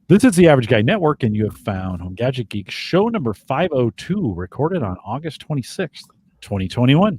This is the Average Guy Network, and you have found Home Gadget Geeks show number 502, recorded on August 26th, 2021.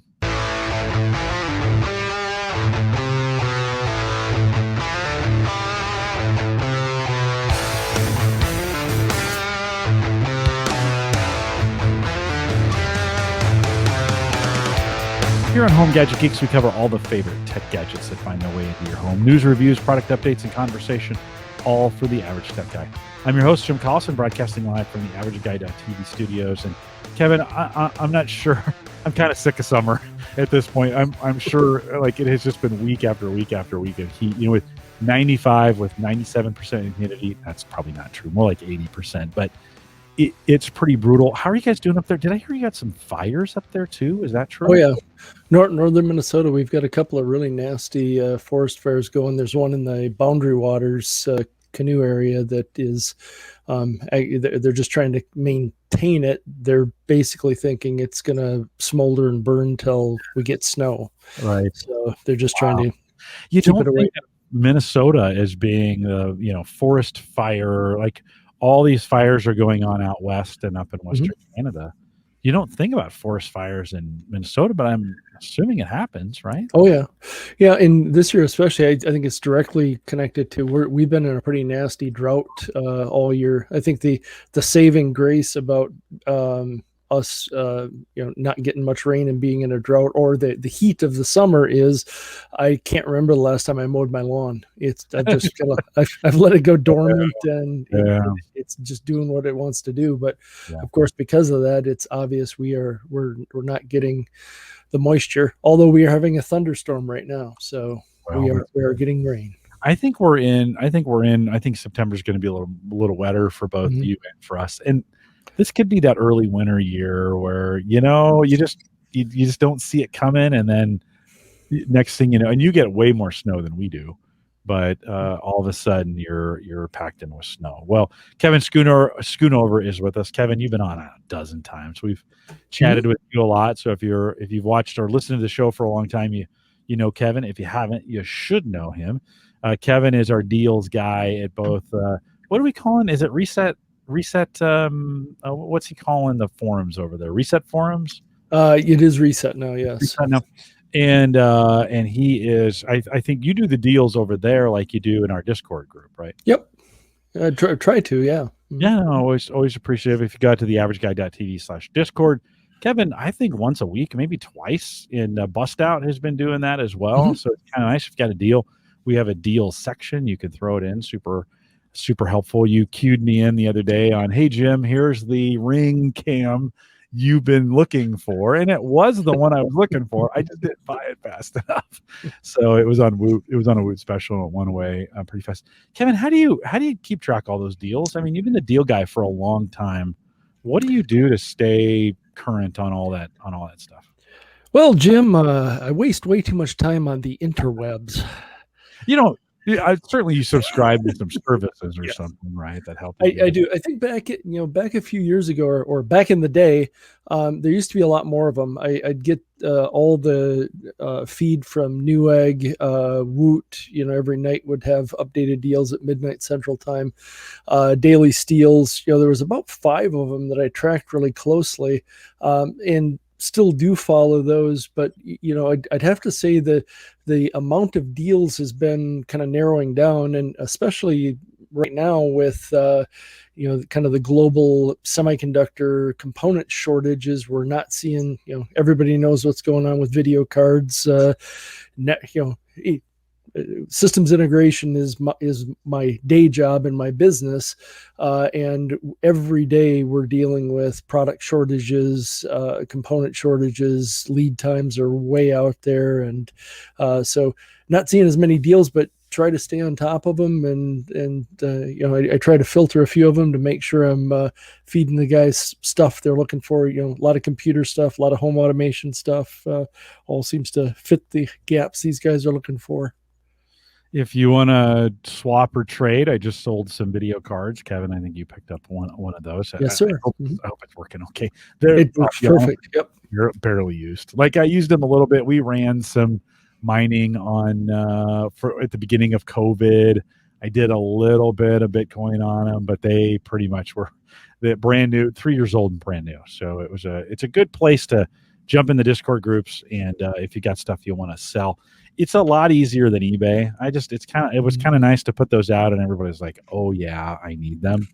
Here on Home Gadget Geeks, we cover all the favorite tech gadgets that find their way into your home. News, reviews, product updates, and conversation, all for the average tech guy. I'm your host, Jim Collison, broadcasting live from the AverageGuy.tv studios. And Kevin, I'm not sure. I'm kind of sick of summer at this point. I'm sure like it has just been week after week after week of heat. You know, with 95, with 97% humidity. That's probably not true. More like 80%. But it's pretty brutal. How are you guys doing up there? Did I hear you got some fires up there too? Is that true? Oh yeah, northern Minnesota. We've got a couple of really nasty forest fires going. There's one in the Boundary Waters canoe area that is. They're just trying to maintain it. They're basically thinking it's going to smolder and burn till we get snow. Right. So they're just trying to. You keep don't it away. think of Minnesota as being forest fire, like all these fires are going on out west and up in Western Canada. You don't think about forest fires in Minnesota, but I'm assuming it happens, right? Oh yeah. And this year especially, I think it's directly connected to we've been in a pretty nasty drought all year. I think the saving grace about us not getting much rain and being in a drought, or the heat of the summer, is I can't remember the last time I mowed my lawn. I've just I've let it go dormant, and it's just doing what it wants to do. But of course, because of that, it's obvious we're not getting the moisture, although we are having a thunderstorm right now. So we are getting rain. I think September is going to be a little wetter for both you and for us. And this could be that early winter year where, you just don't see it coming. And then next thing you know, and you get way more snow than we do, but all of a sudden you're packed in with snow. Well, Kevin Schoonover is with us. Kevin, you've been on a dozen times. We've chatted with you a lot. So if you've watched or listened to the show for a long time, you know Kevin. If you haven't, you should know him. Kevin is our deals guy at both. What are we calling? Is it Reset? What's he calling the forums over there? Reset forums? It is Reset now. Yes. Reset now. And he is. I think you do the deals over there like you do in our Discord group, right? Yep. Try to. Yeah. Yeah. No, always appreciative if you got to the AverageGuy.tv/Discord. Kevin, I think once a week, maybe twice, in Bust Out has been doing that as well. So it's kind of nice if you got a deal. We have a deal section. You can throw it in. Super helpful. You cued me in the other day on, hey, Jim, here's the Ring cam you've been looking for. And it was the one I was looking for. I just didn't buy it fast enough. So it was on Woot. It was on a Woot special and it went away pretty fast. Kevin, how do you keep track of all those deals? I mean, you've been the deal guy for a long time. What do you do to stay current on all that stuff? Well, Jim, I waste way too much time on the interwebs. Certainly you subscribe to some services or something, right? That help. I do. I think back a few years ago, or back in the day, there used to be a lot more of them. I'd get all the feed from Newegg, Woot. Every night would have updated deals at midnight Central Time. Daily Steals. There was about 5 of them that I tracked really closely, and still do follow those, but I'd have to say that the amount of deals has been kind of narrowing down, and especially right now with kind of the global semiconductor component shortages. We're not seeing, everybody knows what's going on with video cards. Systems integration is my day job in my business, and every day we're dealing with product shortages, component shortages. Lead times are way out there, and so not seeing as many deals, but try to stay on top of them, and I try to filter a few of them to make sure I'm feeding the guys stuff they're looking for. A lot of computer stuff, a lot of home automation stuff, all seems to fit the gaps these guys are looking for. If you want to swap or trade, I just sold some video cards. Kevin, I think you picked up one of those. Yes, sir. I hope it's working okay. It works perfect. Yep. You're barely used. Like I used them a little bit. We ran some mining on at the beginning of COVID. I did a little bit of Bitcoin on them, but they pretty much were brand new, 3 years old and brand new. So it's a good place to jump in the Discord groups. And if you got stuff you want to sell, it's a lot easier than eBay. It was kind of nice to put those out and everybody's like, oh yeah, I need them.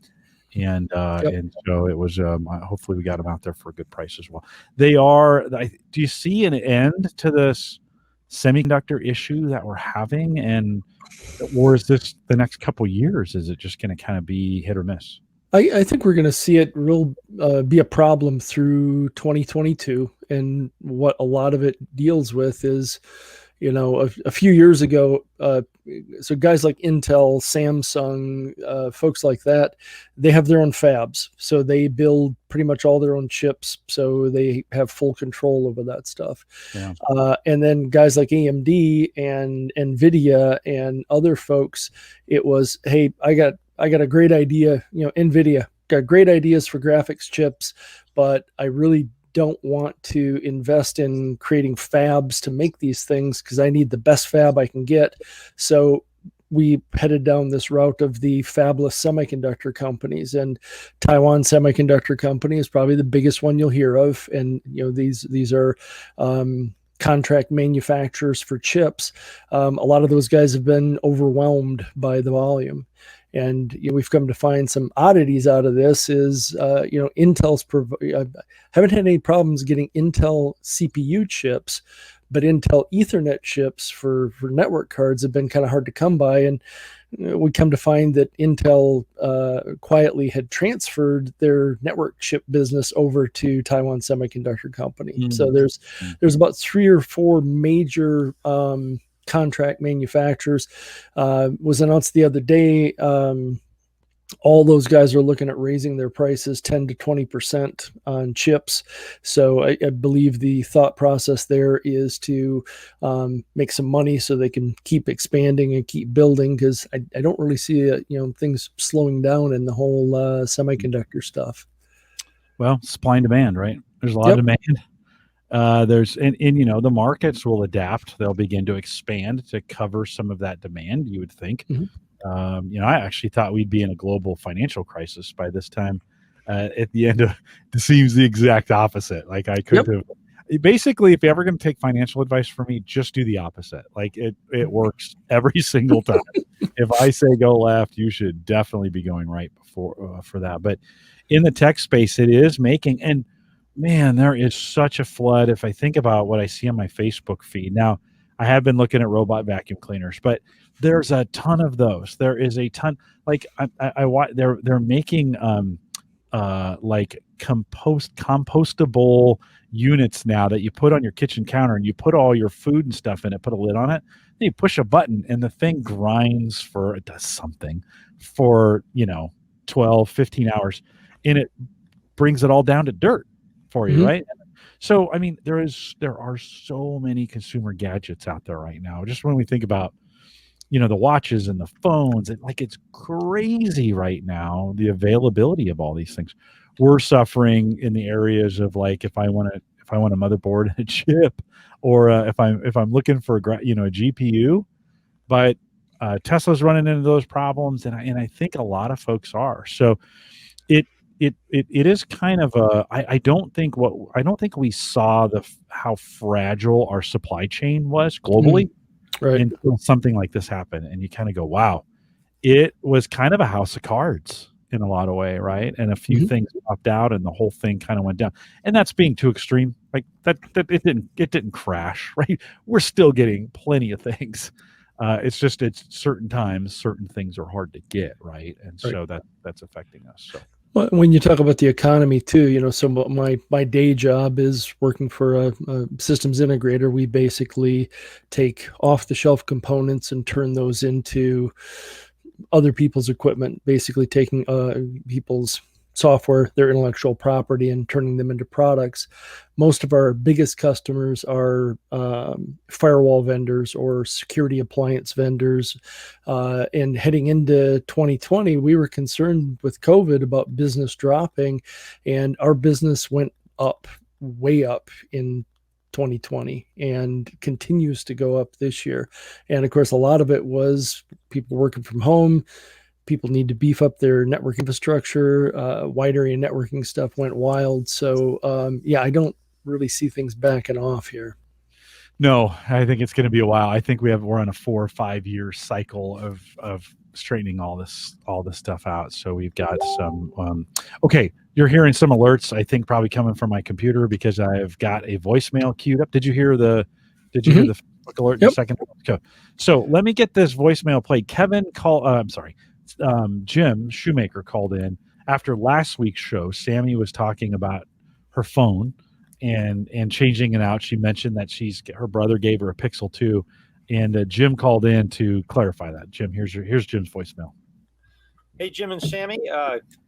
And so it was, hopefully we got them out there for a good price as well. Do you see an end to this semiconductor issue that we're having? Or is this the next couple years? Is it just going to kind of be hit or miss? I think we're going to see it be a problem through 2022. And what a lot of it deals with is, a few years ago, so guys like Intel, Samsung, folks like that, they have their own fabs. So they build pretty much all their own chips. So they have full control over that stuff. Yeah. And then guys like AMD and NVIDIA and other folks, it was, hey, I got a great idea. NVIDIA got great ideas for graphics chips, but I really don't want to invest in creating fabs to make these things because I need the best fab I can get. So we headed down this route of the fabless semiconductor companies, and Taiwan Semiconductor Company is probably the biggest one you'll hear of. And these are contract manufacturers for chips. A lot of those guys have been overwhelmed by the volume. And we've come to find some oddities out of this is, Intel's haven't had any problems getting Intel CPU chips, but Intel Ethernet chips for network cards have been kind of hard to come by. And we come to find that Intel quietly had transferred their network chip business over to Taiwan Semiconductor Company. Mm-hmm. So there's about 3 or 4 major contract manufacturers. Was announced the other day. All those guys are looking at raising their prices 10 to 20% on chips. So I believe the thought process there is to make some money so they can keep expanding and keep building, because I don't really see things slowing down in the whole semiconductor stuff. Well, supply and demand, right? There's a lot of demand. The markets will adapt. They'll begin to expand to cover some of that demand, you would think. Mm-hmm. I actually thought we'd be in a global financial crisis by this time. At the end of, it seems the exact opposite. Like I could have, basically, if you're ever going to take financial advice from me, just do the opposite. Like it works every single time. If I say go left, you should definitely be going right for that. But in the tech space, it is making, and man, there is such a flood. If I think about what I see on my Facebook feed now, I have been looking at robot vacuum cleaners, but there's a ton of those. There is a ton. Like they're making like compostable units now that you put on your kitchen counter, and you put all your food and stuff in it, put a lid on it, then you push a button and the thing grinds it does something for 12, 15 hours, and it brings it all down to dirt for you, mm-hmm. right? So, I mean, there are so many consumer gadgets out there right now. Just when we think about, the watches and the phones, it's crazy right now, the availability of all these things. We're suffering in the areas of like, if I want a motherboard and a chip, or if I'm looking for a GPU, but Tesla's running into those problems, and I think a lot of folks are. So it is kind of I don't think we saw how fragile our supply chain was globally, right, until something like this happened, and you kind of go, wow, it was kind of a house of cards in a lot of way, right? And a few mm-hmm. things popped out, and the whole thing kind of went down. And that's being too extreme. Like that it didn't crash, right? We're still getting plenty of things. It's just certain times certain things are hard to get, right? And so that's affecting us. So. Well, when you talk about the economy too, so my day job is working for a systems integrator. We basically take off-the-shelf components and turn those into other people's equipment, basically taking people's software, their intellectual property, and turning them into products. Most of our biggest customers are firewall vendors or security appliance vendors. And heading into 2020, we were concerned with COVID about business dropping, and our business went up, way up in 2020 and continues to go up this year. And of course, a lot of it was people working from home. People need to beef up their network infrastructure. Wide area networking stuff went wild. So I don't really see things backing off here. No, I think it's going to be a while. I think we're on a 4 or 5 year cycle of straightening all this stuff out. So we've got some. Okay, you're hearing some alerts. I think probably coming from my computer because I've got a voicemail queued up. Did you hear the Facebook alert in a second? Okay. So let me get this voicemail played. Jim Shoemaker called in after last week's show. Sammy was talking about her phone and changing it out. She mentioned that her brother gave her a Pixel 2, and Jim called in to clarify that. Jim, here's Jim's voicemail. Hey, Jim and Sammy,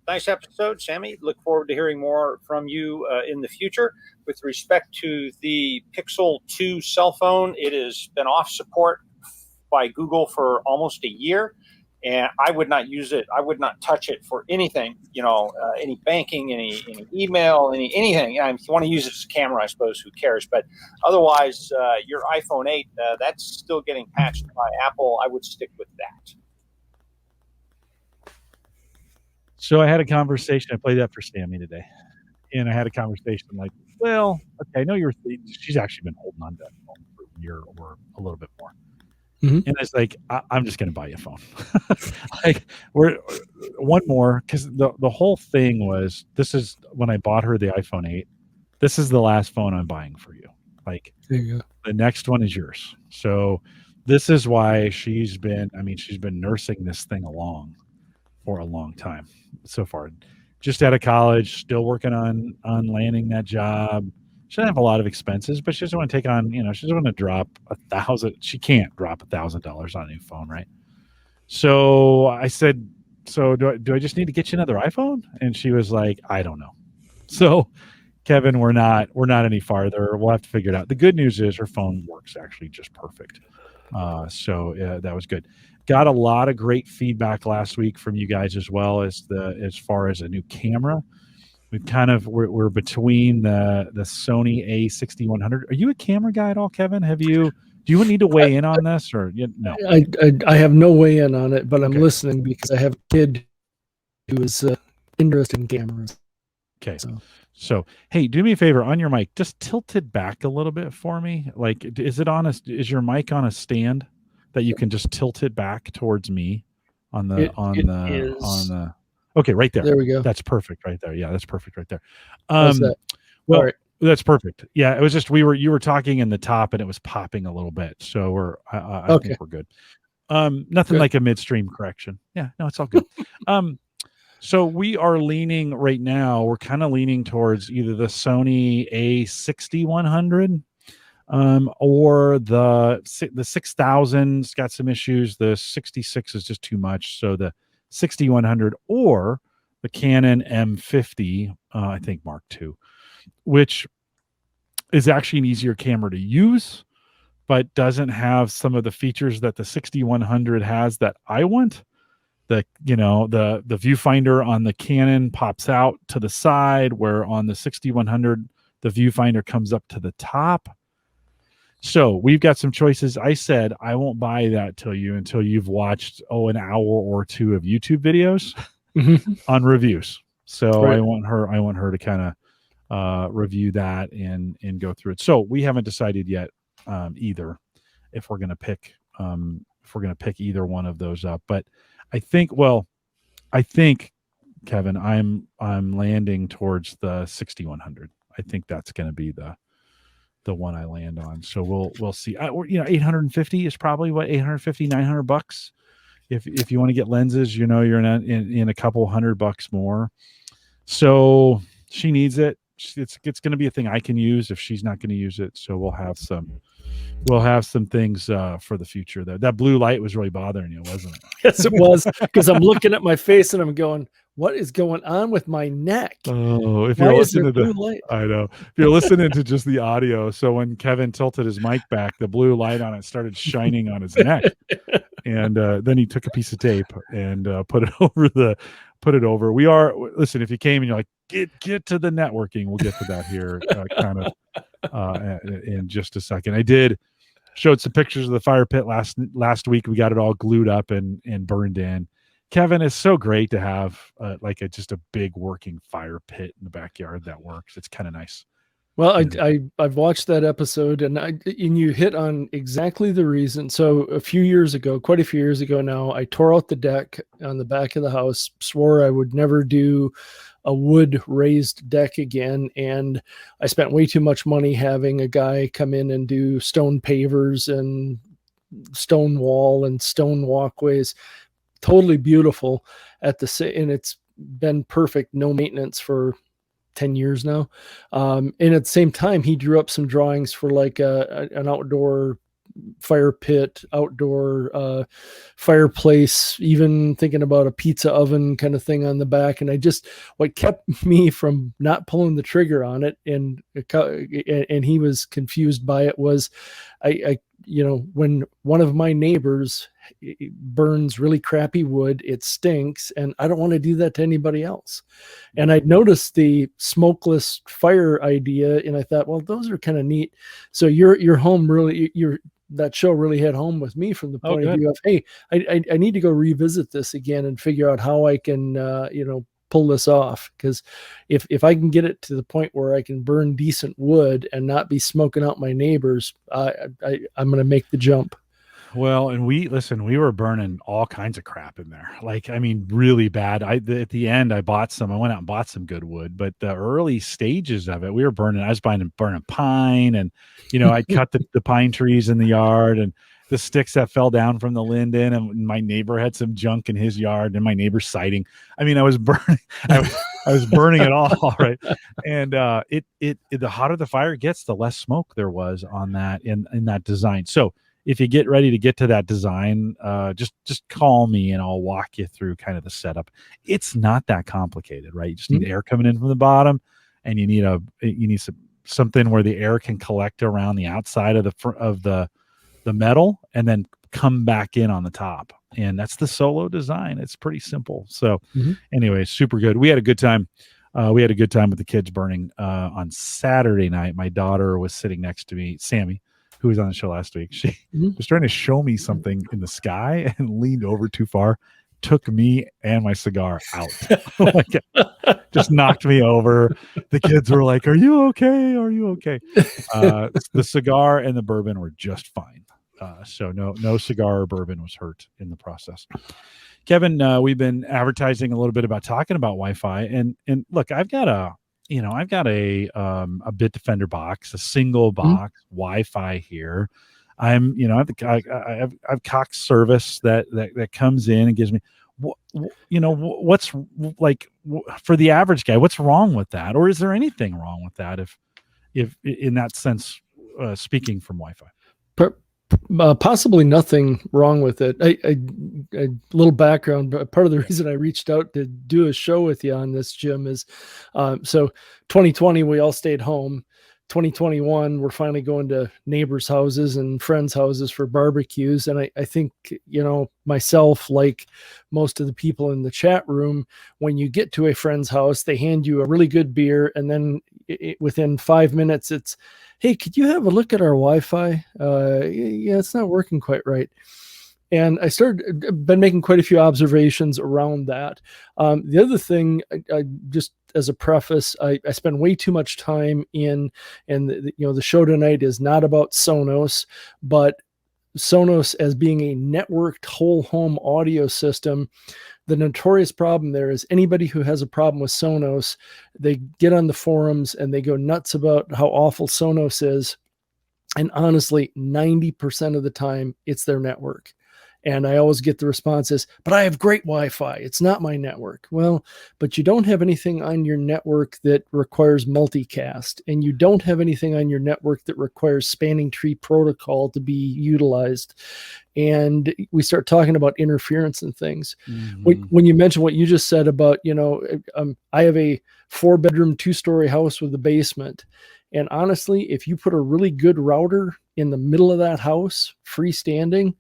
nice episode. Sammy, look forward to hearing more from you in the future. With respect to the Pixel 2 cell phone, it has been off support by Google for almost a year. And I would not use it. I would not touch it for anything, any banking, any email, anything. If you want to use it as a camera, I suppose, who cares? But otherwise, your iPhone 8, that's still getting patched by Apple. I would stick with that. So I had a conversation. I played that for Sammy today. And I had a conversation like, well, okay, I know she's actually been holding on to that phone for a year or a little bit more. Mm-hmm. And it's like, I'm just going to buy you a phone. Like, we're one more, because the whole thing was, this is when I bought her the iPhone 8. This is the last phone I'm buying for you. Like, there you go. The next one is yours. So this is why she's been nursing this thing along for a long time so far. Just out of college, still working on landing that job. She doesn't have a lot of expenses, but she doesn't want to take on, she doesn't want to drop $1,000. She can't drop $1,000 on a new phone, right? So I said, so do I just need to get you another iPhone? And she was like, I don't know. So Kevin, we're not any farther. We'll have to figure it out. The good news is her phone works actually just perfect. So that was good. Got a lot of great feedback last week from you guys as well as far as a new camera. We're between the Sony A6100. Are you a camera guy at all, Kevin? Do you need to weigh in on this or no? I have no weigh in on it, but I'm listening because I have a kid who is interested in cameras. Okay. So, hey, do me a favor on your mic. Just tilt it back a little bit for me. Like, is your mic on a stand that you can just tilt it back towards me on the Okay, right there. There we go. That's perfect right there. Yeah, that's perfect right there. That? Well, right. That's perfect. Yeah, it was just you were talking in the top and it was popping a little bit. So I think we're good. Nothing like a midstream correction. Yeah, no, it's all good. So we are leaning right now. We're kind of leaning towards either the Sony A6100 or the 6000's got some issues. The 66 is just too much. So the 6100 or the Canon M50, I think Mark II, which is actually an easier camera to use, but doesn't have some of the features that the 6100 has that I want. The viewfinder on the Canon pops out to the side, where on the 6100 the viewfinder comes up to the top. So we've got some choices. I said I won't buy that until you've watched an hour or two of YouTube videos on reviews. So right. I want her to kind of review that and go through it. So we haven't decided yet either if we're going to pick either one of those up. But I think Kevin, I'm landing towards the 6100. I think that's going to be the one I land on. So we'll see. 850 is probably what, $850-$900. If you want to get lenses, you're in a couple $100 more. So she needs it. It's going to be a thing I can use if she's not going to use it. So we'll have some things for the future there. That blue light was really bothering you, wasn't it? Yes, it was, because I'm looking at my face and I'm going, what is going on with my neck? Oh, if you're listening to light? I know. If you're listening to just the audio, so when Kevin tilted his mic back, the blue light on it started shining on his neck. And then he took a piece of tape and put it over. Listen, if you came and you're like, get to the networking. We'll get to that here in just a second. Showed some pictures of the fire pit last week. We got it all glued up and burned in. Kevin, it's so great to have just a big working fire pit in the backyard that works. It's kind of nice. Well, I've watched that episode, and you hit on exactly the reason. So quite a few years ago now, I tore out the deck on the back of the house, swore I would never do a wood raised deck again, and I spent way too much money having a guy come in and do stone pavers and stone wall and stone walkways. Totally beautiful and it's been perfect, no maintenance for 10 years now. And at the same time, he drew up some drawings for like an outdoor fire pit, outdoor fireplace, even thinking about a pizza oven kind of thing on the back. And what kept me from not pulling the trigger on it, and he was confused by it, was when one of my neighbors burns really crappy wood, it stinks, and I don't want to do that to anybody else. And I'd noticed the smokeless fire idea, and I thought, well, those are kind of neat. So your home really, that show really hit home with me from the point of view of, hey, I need to go revisit this again and figure out how I can pull this off, because if I can get it to the point where I can burn decent wood and not be smoking out my neighbors, I'm going to make the jump. Well, and we were burning all kinds of crap in there. Really bad. At the end, I went out and bought some good wood, but the early stages of it, we were burning. I was burning pine, and I cut the pine trees in the yard, and the sticks that fell down from the linden, and my neighbor had some junk in his yard, and my neighbor's siding. I was burning. I was burning it all, right? And the hotter the fire gets, the less smoke there was on that in that design. So if you get ready to get to that design, just call me and I'll walk you through kind of the setup. It's not that complicated, right? You just need air coming in from the bottom, and you need something where the air can collect around the outside of the metal and then come back in on the top. And that's the Solo design. It's pretty simple. So anyway, super good. We had a good time. We had a good time with the kids burning on Saturday night. My daughter was sitting next to me, Sammy, who was on the show last week. She was trying to show me something in the sky and leaned over too far, took me and my cigar out. Just knocked me over. The kids were like, "Are you okay? Are you okay?" The cigar and the bourbon were just fine. So no cigar or bourbon was hurt in the process. Kevin, we've been advertising a little bit about talking about Wi-Fi, and look, I've got a Bitdefender box, a single box Wi-Fi here. I've Cox service that comes in and gives me, what's like for the average guy, what's wrong with that? Or is there anything wrong with that? If in that sense, speaking from Wi-Fi? Possibly nothing wrong with it. A little background, but part of the reason I reached out to do a show with you on this, Jim, is so 2020 we all stayed home. 2021 we're finally going to neighbors' houses and friends' houses for barbecues, and I think myself, like most of the people in the chat room, when you get to a friend's house, they hand you a really good beer, and then within 5 minutes it's, hey, could you have a look at our Wi-Fi? Yeah, it's not working quite right. And been making quite a few observations around that. The other thing, I just as a preface, I spend way too much time and the show tonight is not about Sonos, but Sonos as being a networked whole home audio system. The notorious problem there is anybody who has a problem with Sonos, they get on the forums and they go nuts about how awful Sonos is. And honestly, 90% of the time, it's their network. And I always get the responses, but I have great Wi-Fi. It's not my network. Well, but you don't have anything on your network that requires multicast, and you don't have anything on your network that requires spanning tree protocol to be utilized. And we start talking about interference and things. When you mention what you just said about, I have a 4-bedroom, 2-story house with a basement. And honestly, if you put a really good router in the middle of that house, freestanding,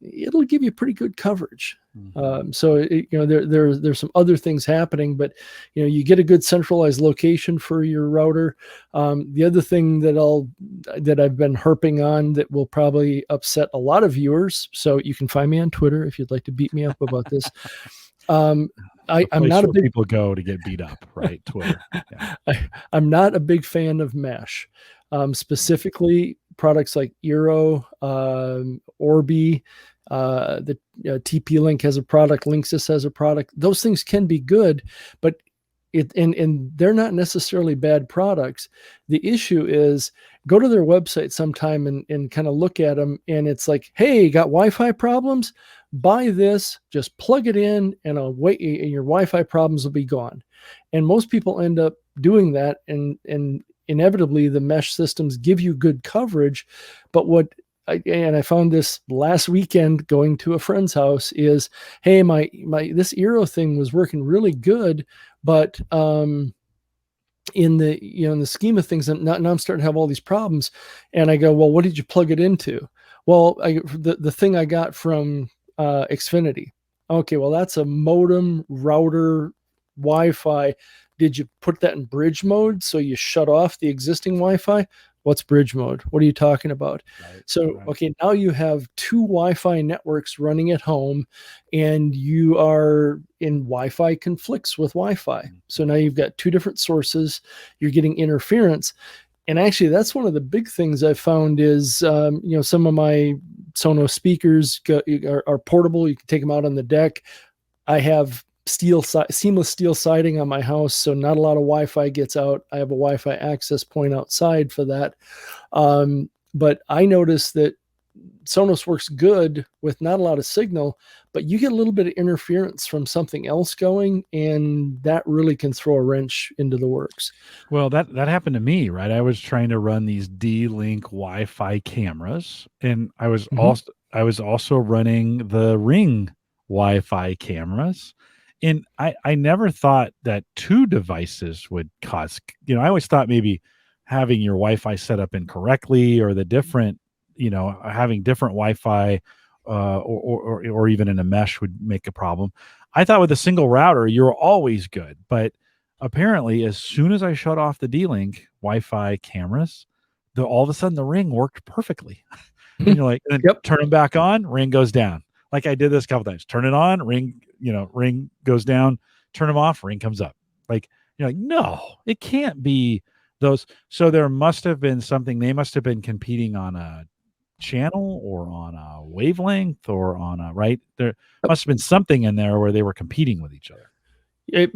it'll give you pretty good coverage. Mhm. So there's some other things happening, but you get a good centralized location for your router. The other thing that I've been harping on that will probably upset a lot of viewers, so you can find me on Twitter if you'd like to beat me up about this. I'm not a where big people go to get beat up, right? Twitter. Yeah. I'm not a big fan of mesh, specifically products like Eero, Orbi. The TP-Link has a product, Linksys has a product. Those things can be good, but and they're not necessarily bad products. The issue is go to their website sometime and kind of look at them, and it's like, hey, got Wi-Fi problems? Buy this, just plug it in, and your Wi-Fi problems will be gone. And most people end up doing that, and inevitably the mesh systems give you good coverage, but I found this last weekend going to a friend's house is, hey, my this Eero thing was working really good, but in the scheme of things, now I'm starting to have all these problems. And I go, well, what did you plug it into? Well, the thing I got from Xfinity. Okay, well, that's a modem, router, Wi-Fi. Did you put that in bridge mode so you shut off the existing Wi-Fi? What's bridge mode? What are you talking about? Right, So, right. okay, now you have two Wi-Fi networks running at home, and you are in Wi-Fi conflicts with Wi-Fi. So now you've got two different sources. You're getting interference. And actually, that's one of the big things I've found is, some of my Sonos speakers are portable. You can take them out on the deck. I have seamless steel siding on my house, so not a lot of Wi-Fi gets out. I have a Wi-Fi access point outside for that. But I noticed that Sonos works good with not a lot of signal, but you get a little bit of interference from something else going, and that really can throw a wrench into the works. Well, that happened to me, right? I was trying to run these D-Link Wi-Fi cameras, and I was also running the Ring Wi-Fi cameras. And I never thought that two devices would cause, I always thought maybe having your Wi-Fi set up incorrectly, or the different, having different Wi-Fi, or even in a mesh would make a problem. I thought with a single router, you're always good. But apparently, as soon as I shut off the D-Link Wi-Fi cameras, all of a sudden the Ring worked perfectly. And you're like, and then Yep. turn them back on, Ring goes down. Like I did this a couple times. Turn it on, Ring goes down. Turn them off, Ring comes up. Like, you're like, no, it can't be those. So there must have been something. They must have been competing on a channel or on a wavelength or on a, right? There must have been something in there where they were competing with each other.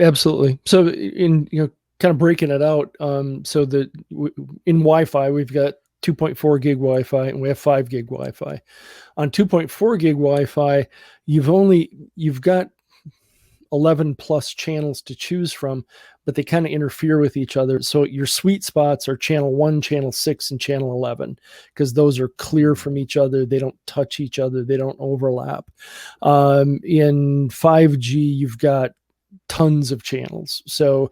Absolutely. So kind of breaking it out. So in Wi-Fi, we've got 2.4 gig Wi-Fi and we have 5 gig Wi-Fi. On 2.4 gig Wi-Fi, you've got 11 plus channels to choose from, but they kind of interfere with each other. So your sweet spots are channel 1, channel 6, and channel 11, because those are clear from each other. They don't touch each other. They don't overlap. In 5G, you've got tons of channels. So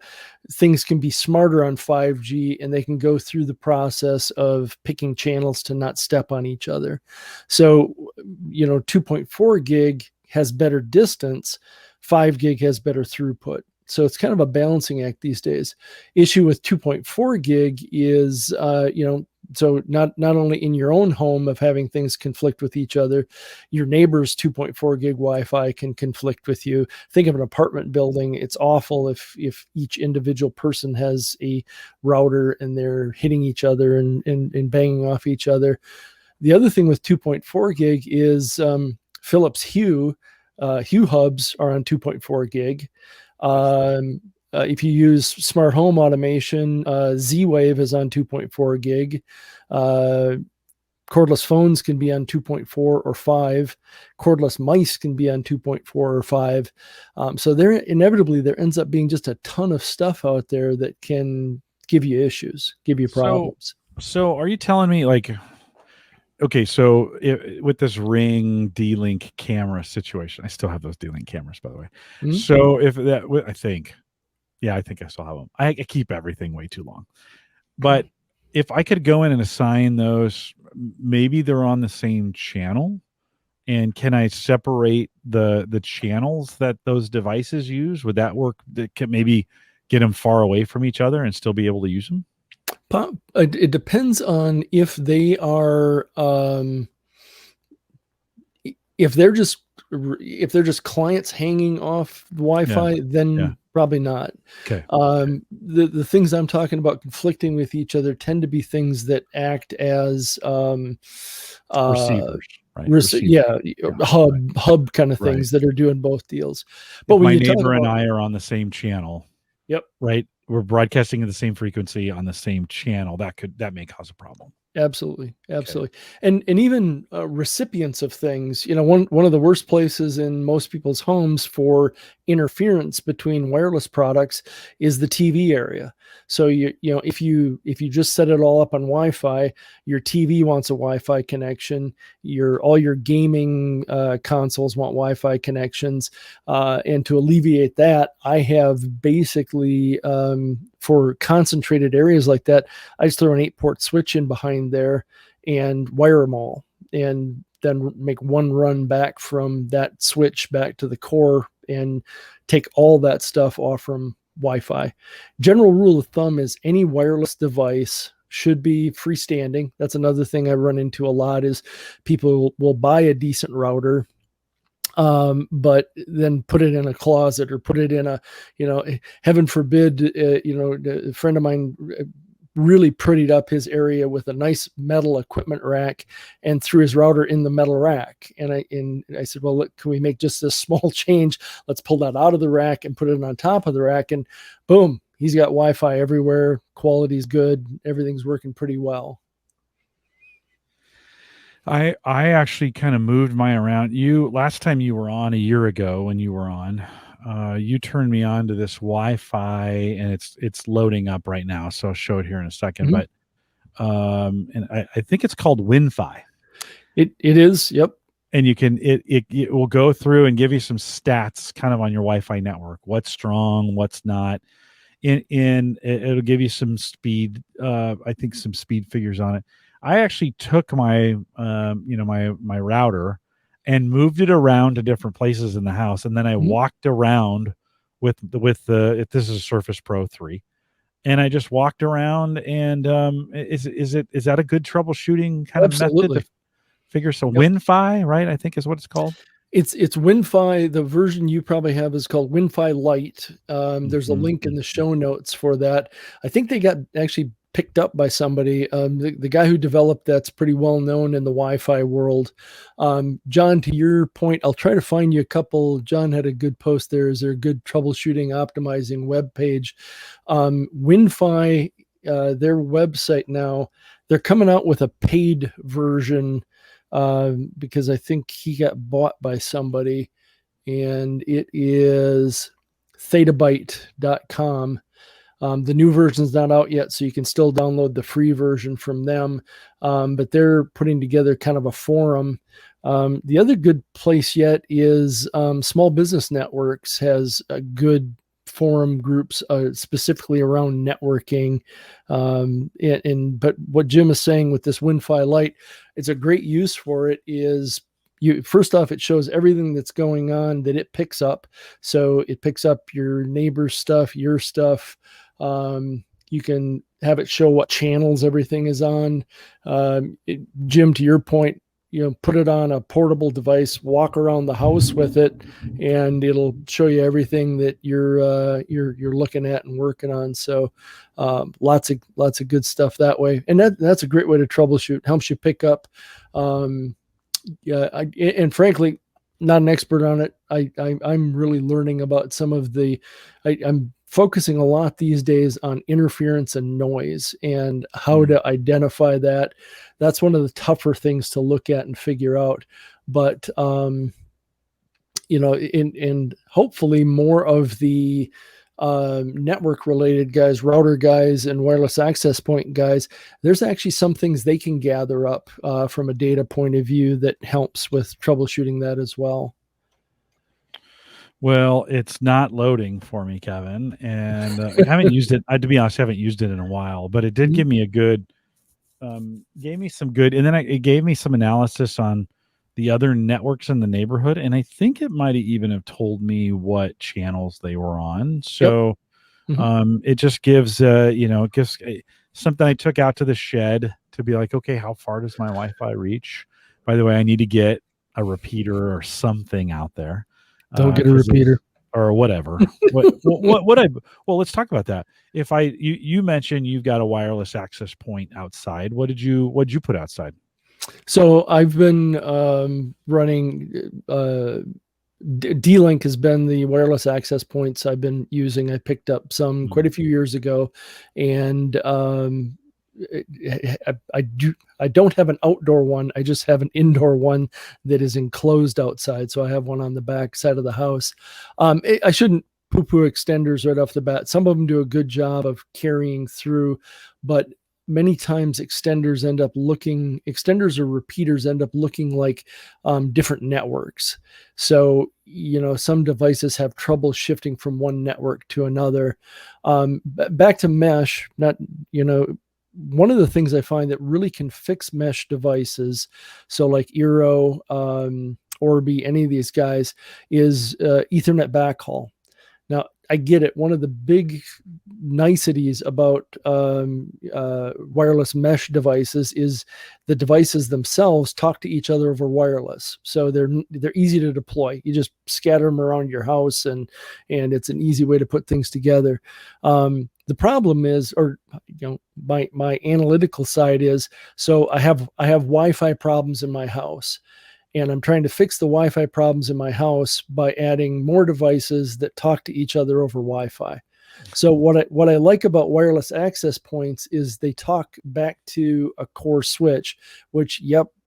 things can be smarter on 5G, and they can go through the process of picking channels to not step on each other. So, 2.4 gig has better distance, 5 gig has better throughput. So it's kind of a balancing act these days. Issue with 2.4 gig is, so not only in your own home of having things conflict with each other, your neighbor's 2.4 gig Wi-Fi can conflict with you. Think of an apartment building. It's awful if each individual person has a router and they're hitting each other and banging off each other. The other thing with 2.4 gig is Philips Hue hubs are on 2.4 gig. If you use smart home automation, Z-Wave is on 2.4 gig. Cordless phones can be on 2.4 or 5. Cordless mice can be on 2.4 or 5. So there ends up being just a ton of stuff out there that can give you issues, give you problems. So are you telling me, like, okay, so with this Ring D-Link camera situation, I still have those D-Link cameras, by the way. Mhm. So if that, I think I still have them. I keep everything way too long. But if I could go in and assign those, maybe they're on the same channel, And can I separate the channels that those devices use? Would that work? That can maybe get them far away from each other and still be able to use them? It depends on if they are if they're just clients hanging off Wi-Fi, then yeah. probably not. Okay. The things I'm talking about conflicting with each other tend to be things that act as Receivers, right? hub kind of Right. things that are doing both deals. But If when my you talk neighbor and about, I are on the same channel, yep, right? We're broadcasting at the same frequency on the same channel. That may cause a problem. absolutely. And even recipients of things, one of the worst places in most people's homes for interference between wireless products is the TV area. So if you just set it all up on Wi-Fi, your TV wants a Wi-Fi connection, all your gaming consoles want Wi-Fi connections, and to alleviate that, I have basically for concentrated areas like that, I just throw an 8-port switch in behind there and wire them all, and then make one run back from that switch back to the core and take all that stuff off from Wi-Fi. General rule of thumb is any wireless device should be freestanding. That's another thing I run into a lot is people will buy a decent router, but then put it in a closet or put it in a, heaven forbid, a friend of mine really prettied up his area with a nice metal equipment rack and threw his router in the metal rack. And I said, well, look, can we make just this small change? Let's pull that out of the rack and put it on top of the rack. And boom, he's got Wi-Fi everywhere. Quality's good. Everything's working pretty well. I actually kind of moved mine around. Last time you were on a year ago when you were on, you turned me on to this Wi-Fi, and it's loading up right now. So I'll show it here in a second. Mm-hmm. But and I think it's called WinFi. It is, yep. And you can it will go through and give you some stats kind of on your Wi-Fi network. What's strong, what's not. It'll give you some speed. I think some speed figures on it. I actually took my my router and moved it around to different places in the house, and then I walked around with the this is a Surface Pro 3, and I just walked around. And is that a good troubleshooting kind of method to figure? So WinFi, right? I think is what it's called. It's WinFi. The version you probably have is called WinFi Lite. There's a link in the show notes for that. I think they got actually picked up by somebody. The guy who developed that's pretty well known in the Wi-Fi world. John, to your point, I'll try to find you a couple. John had a good post there. Is there a good troubleshooting, optimizing web page? WinFi, their website now, they're coming out with a paid version because I think he got bought by somebody, and it is thetabyte.com. The new version's not out yet, so you can still download the free version from them. But they're putting together kind of a forum. The other good place yet is Small Business Networks has a good forum groups specifically around networking. But what Jim is saying with this WinFi Lite, it's a great use for it is first off, it shows everything that's going on that it picks up. So it picks up your neighbor's stuff, your stuff. You can have it show what channels everything is on. Jim, to your point, put it on a portable device, walk around the house with it, and it'll show you everything that you're looking at and working on. So lots of good stuff that way. And that's a great way to troubleshoot. Helps you pick up. And frankly, not an expert on it. I'm really learning about some of I'm focusing a lot these days on interference and noise and how to identify that. That's one of the tougher things to look at and figure out. But, and hopefully more of the network related guys, router guys, and wireless access point guys, there's actually some things they can gather up from a data point of view that helps with troubleshooting that as well. Well, it's not loading for me, Kevin, and I haven't used it. To be honest, I haven't used it in a while, but it did give me gave me some good, and then it gave me some analysis on the other networks in the neighborhood, and I think it might even have told me what channels they were on. So it just gives it gives something I took out to the shed to be like, okay, how far does my Wi-Fi reach? By the way, I need to get a repeater or something out there. Don't get a repeater or whatever. Well, let's talk about that. If you mentioned you've got a wireless access point outside. What'd you put outside? So I've been running D-Link has been the wireless access points I've been using. I picked up some quite a few years ago, and I don't have an outdoor one. I just have an indoor one that is enclosed outside. So I have one on the back side of the house. I shouldn't poo-poo extenders right off the bat. Some of them do a good job of carrying through, but many times extenders or repeaters end up looking like different networks. So, some devices have trouble shifting from one network to another. Back to mesh, one of the things I find that really can fix mesh devices, so like Eero, Orbi, any of these guys, is Ethernet backhaul. Now, I get it. One of the big niceties about wireless mesh devices is the devices themselves talk to each other over wireless. So they're easy to deploy. You just scatter them around your house, and it's an easy way to put things together. The problem is, my analytical side is, so I have Wi-Fi problems in my house. And I'm trying to fix the Wi-Fi problems in my house by adding more devices that talk to each other over Wi-Fi. So what I like about wireless access points is they talk back to a core switch, which,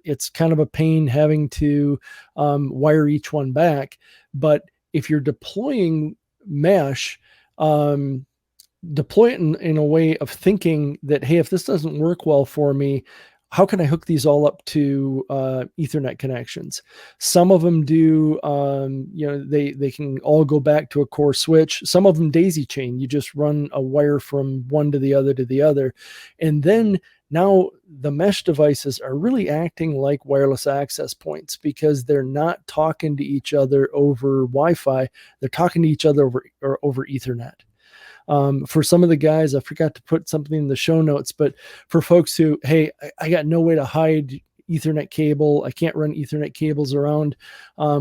it's kind of a pain having to wire each one back. But if you're deploying mesh, deploy it in a way of thinking that, hey, if this doesn't work well for me, how can I hook these all up to Ethernet connections? Some of them do, they can all go back to a core switch. Some of them daisy chain. You just run a wire from one to the other. And then now the mesh devices are really acting like wireless access points because they're not talking to each other over Wi-Fi. They're talking to each other over Ethernet. For some of the guys, I forgot to put something in the show notes, but for folks who, hey, I got no way to hide Ethernet cable, I can't run Ethernet cables around.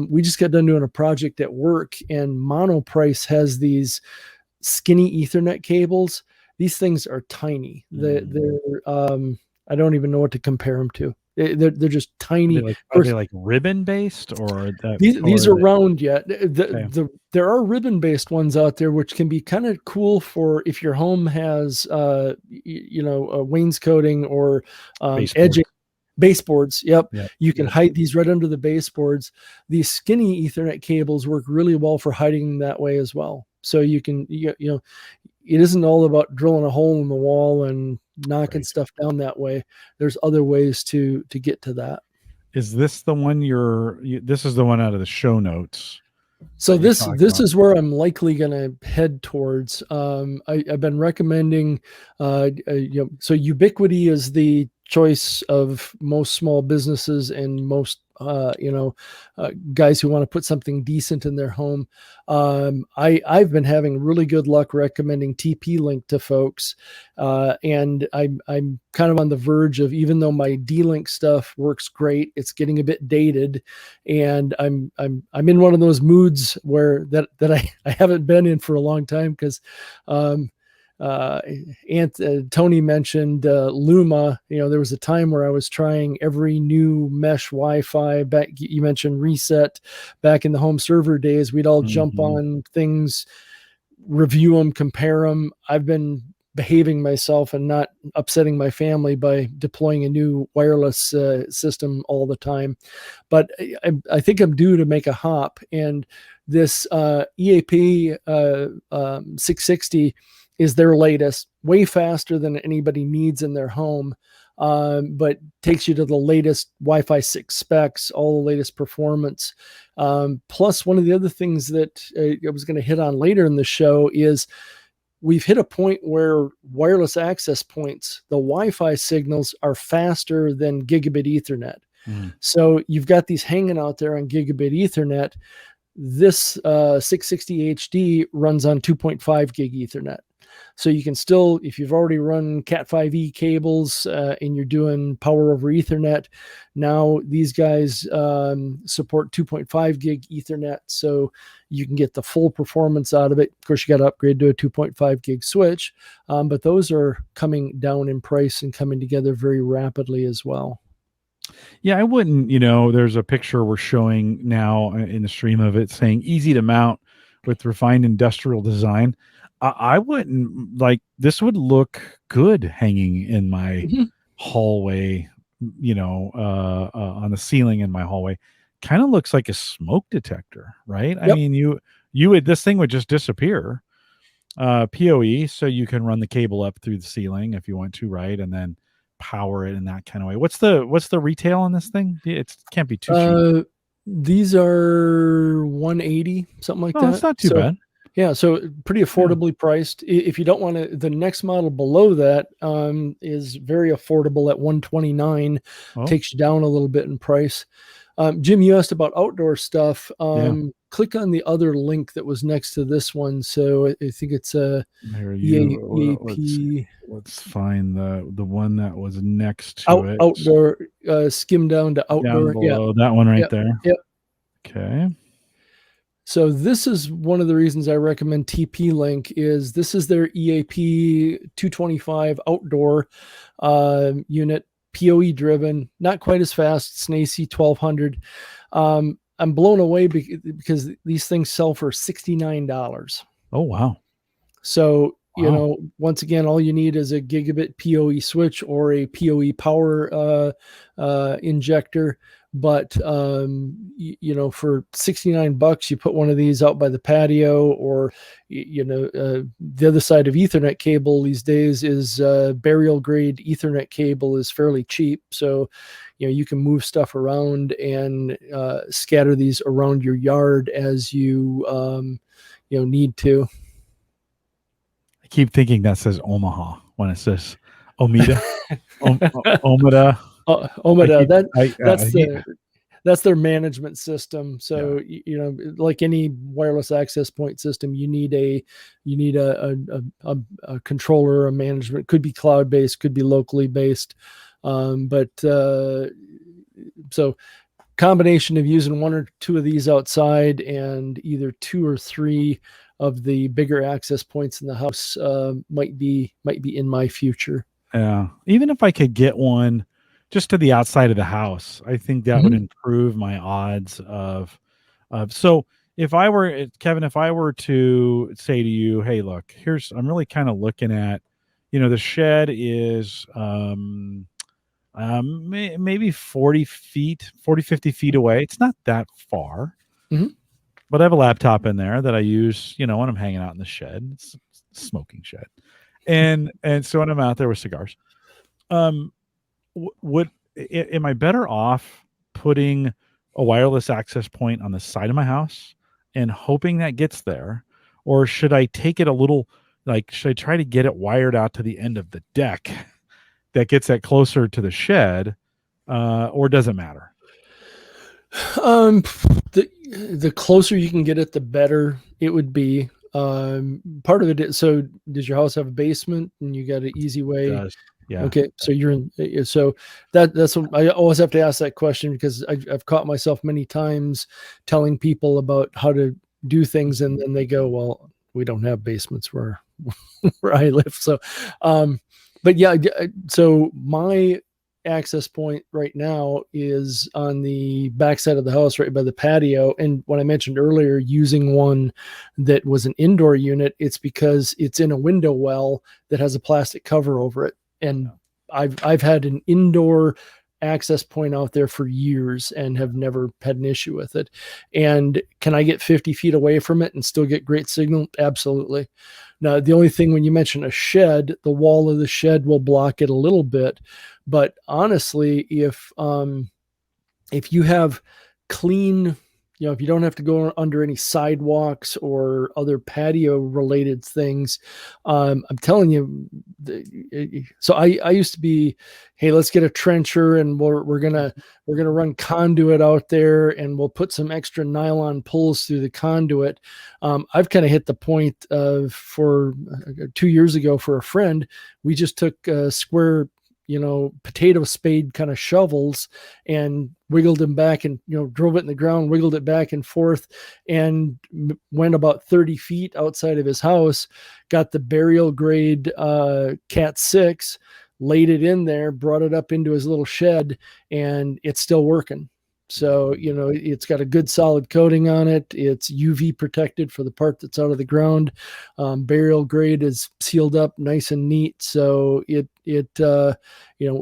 We just got done doing a project at work, and Monoprice has these skinny Ethernet cables. These things are tiny. They're I don't even know what to compare them to. They're just tiny. Are they like ribbon based, or these are round yet? There are ribbon based ones out there, which can be kind of cool for if your home has a wainscoting or edging baseboards. Yep. You can hide these right under the baseboards. These skinny Ethernet cables work really well for hiding that way as well. So you can, it isn't all about drilling a hole in the wall and knocking stuff down that way. There's other ways to get to that. Is this the one this is the one out of the show notes? So this is where I'm likely going to head towards. I've been recommending, so Ubiquiti is the choice of most small businesses and most guys who want to put something decent in their home. I've been having really good luck recommending TP-Link to folks, and I'm kind of on the verge of, even though my D-Link stuff works great, it's getting a bit dated, and I'm in one of those moods where that I haven't been in for a long time because Tony mentioned Luma. There was a time where I was trying every new mesh Wi-Fi. Back, you mentioned Reset. Back in the home server days, we'd all jump on things, review them, compare them. I've been behaving myself and not upsetting my family by deploying a new wireless system all the time. But I think I'm due to make a hop, and this EAP 660 is their latest, way faster than anybody needs in their home, but takes you to the latest Wi-Fi 6 specs, all the latest performance. Plus, one of the other things that I was going to hit on later in the show is we've hit a point where wireless access points, the Wi-Fi signals are faster than gigabit Ethernet. Mm. So you've got these hanging out there on gigabit Ethernet. This 660 HD runs on 2.5 gig Ethernet. So you can still, if you've already run Cat5e cables and you're doing power over Ethernet, now these guys support 2.5 gig Ethernet, so you can get the full performance out of it. Of course, you got to upgrade to a 2.5 gig switch, but those are coming down in price and coming together very rapidly as well. Yeah, I wouldn't, there's a picture we're showing now in the stream of it saying easy to mount with refined industrial design. I wouldn't this would look good hanging in my hallway, on the ceiling in my hallway. Kind of looks like a smoke detector, right? Yep. I mean, you would, this thing would just disappear. PoE, so you can run the cable up through the ceiling if you want to, right? And then power it in that kind of way. What's the retail on this thing? It can't be too cheap. These are 180, something like that. That's not too bad. Yeah, so pretty affordably priced. If you don't want to, the next model below that is very affordable at 129. Takes you down a little bit in price. Jim, you asked about outdoor stuff. Click on the other link that was next to this one. So I think it's a EAP. Let's find the one that was next to it. Outdoor. Skim down to outdoor. Down below, that one right there. Yep. Okay. So this is one of the reasons I recommend TP Link. Is this is their EAP 225 outdoor unit, PoE driven, not quite as fast. It's an AC 1200. I'm blown away because these things sell for $69. Oh, wow. So, once again, all you need is a gigabit PoE switch or a PoE power injector. But, for $69, you put one of these out by the patio, or, the other side of Ethernet cable these days is burial grade Ethernet cable is fairly cheap. So, you can move stuff around and scatter these around your yard as you, need to. I keep thinking that says Omaha when it says Omida. Omida. Omida. That's their management system. So like any wireless access point system, you need a controller, a management. Could be cloud based, could be locally based, so combination of using one or two of these outside and either two or three of the bigger access points in the house might be in my future. Yeah, even if I could get one just to the outside of the house, I think that would improve my odds of. So if I were, Kevin, if I were to say to you, hey, look, I'm really kind of looking at, the shed is maybe 50 feet away. It's not that far, but I have a laptop in there that I use, when I'm hanging out in the shed. It's a smoking shed. And so when I'm out there with cigars, am I better off putting a wireless access point on the side of my house and hoping that gets there, or should I take it should I try to get it wired out to the end of the deck that gets that closer to the shed, or does it matter? The closer you can get it, the better it would be. Part of it is, so does your house have a basement and you got an easy way? It does. Yeah. Okay. So you're in, so that's what I always have to ask that question, because I've caught myself many times telling people about how to do things, and then they go, well, we don't have basements where I live. So, but yeah, so my access point right now is on the backside of the house, right by the patio. And when I mentioned earlier using one that was an indoor unit, it's because it's in a window well that has a plastic cover over it. And I've had an indoor access point out there for years and have never had an issue with it. And can I get 50 feet away from it and still get great signal? Absolutely. Now, the only thing, when you mention a shed, the wall of the shed will block it a little bit. But honestly, if you have clean, if you don't have to go under any sidewalks or other patio related things, I'm telling you. So I used to be, hey, let's get a trencher and we're gonna run conduit out there and we'll put some extra nylon pulls through the conduit. I've kind of hit the point of for 2 years ago for a friend, we just took square potato spade kind of shovels and wiggled them back and, drove it in the ground, wiggled it back and forth, and went about 30 feet outside of his house, got the burial grade Cat 6, laid it in there, brought it up into his little shed, and it's still working. So, it's got a good solid coating on it. It's UV protected for the part that's out of the ground. Burial grade is sealed up nice and neat. So it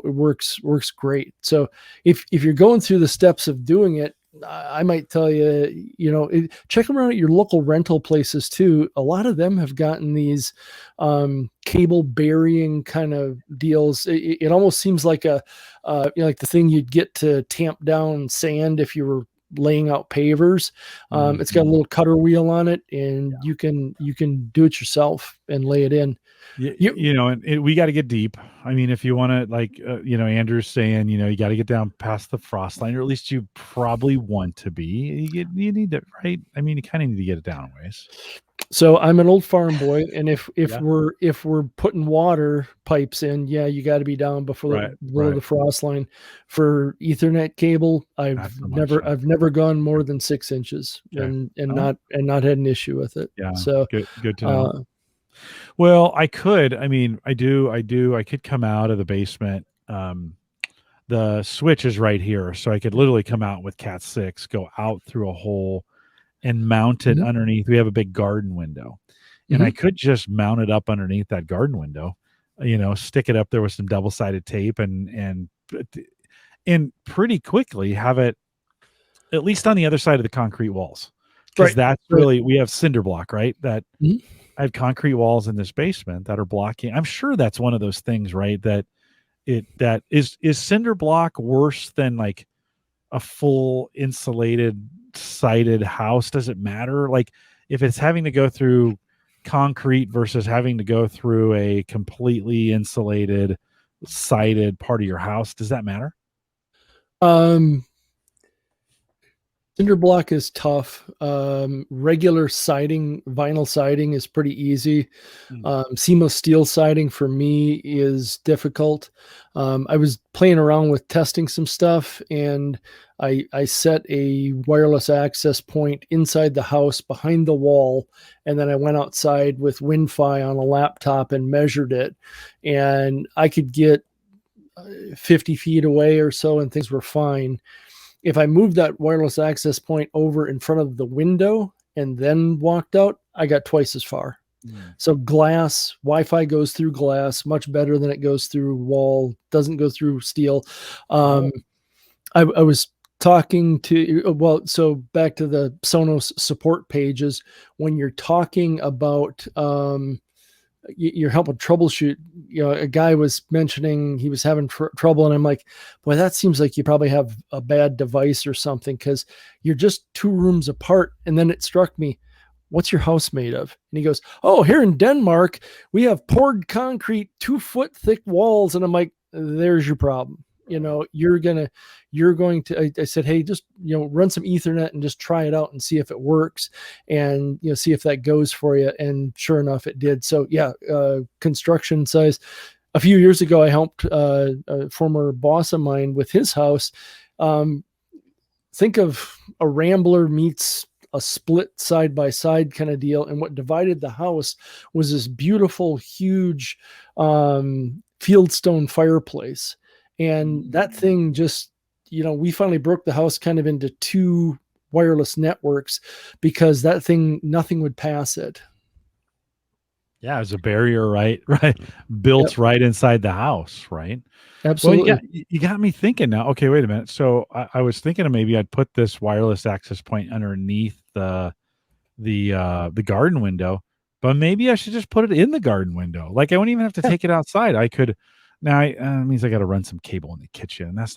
works great. So if you're going through the steps of doing it, I might tell you, check around at your local rental places too. A lot of them have gotten these cable burying kind of deals. It almost seems like like the thing you'd get to tamp down sand if you were laying out pavers. It's got a little cutter wheel on it, and you can do it yourself and lay it in. And we got to get deep. I mean, if you want to, like, Andrew's saying, you got to get down past the frost line, or at least you probably want to be. You need to, right? I mean, you kind of need to get it down a ways. So I'm an old farm boy, and if we're putting water pipes in, you got to be down before the frost line. For Ethernet cable, I've never gone more than 6 inches, and not had an issue with it. Yeah. So good to know. Well, I could. I mean, I do. I could come out of the basement. The switch is right here, so I could literally come out with Cat 6, go out through a hole, and mount it underneath. We have a big garden window, and I could just mount it up underneath that garden window. Stick it up there with some double-sided tape, and pretty quickly have it at least on the other side of the concrete walls, because that's really, we have cinder block, right? That. I have concrete walls in this basement that are blocking. I'm sure that's one of those things, right? That is cinder block worse than like a full insulated sided house? Does it matter? Like, if it's having to go through concrete versus having to go through a completely insulated sided part of your house, does that matter? Cinder block is tough. Regular siding, vinyl siding is pretty easy. Seamless steel siding for me is difficult. I was playing around with testing some stuff, and I set a wireless access point inside the house behind the wall, and then I went outside with Wi-Fi on a laptop and measured it, and I could get 50 feet away or so, and things were fine. If I moved that wireless access point over in front of the window and then walked out, I got twice as far. So glass, Wi-Fi goes through glass much better than it goes through wall, doesn't go through steel. I was talking to, so back to the Sonos support pages, when you're talking about, you're helping troubleshoot, a guy was mentioning he was having trouble, and I'm like, boy, that seems like you probably have a bad device or something, because you're just 2 rooms apart. And then it struck me, what's your house made of? And he goes, oh, here in Denmark, we have poured concrete 2-foot thick walls. And I'm like, there's your problem. You're going to, I said, hey, just, run some Ethernet and just try it out and see if it works, and, see if that goes for you. And sure enough, it did. So construction size. A few years ago, I helped a former boss of mine with his house. Think of a Rambler meets a split side by side kind of deal. And what divided the house was this beautiful, huge fieldstone fireplace. And that thing just, we finally broke the house kind of into 2 wireless networks, because that thing, nothing would pass it. Yeah, it's a barrier, right? Built right inside the house, right? Absolutely. Well, you got me thinking now. Okay, wait a minute. So I was thinking of maybe I'd put this wireless access point underneath the garden window, but maybe I should just put it in the garden window. Like, I wouldn't even have to take it outside. I could. Now, it means I got to run some cable in the kitchen, and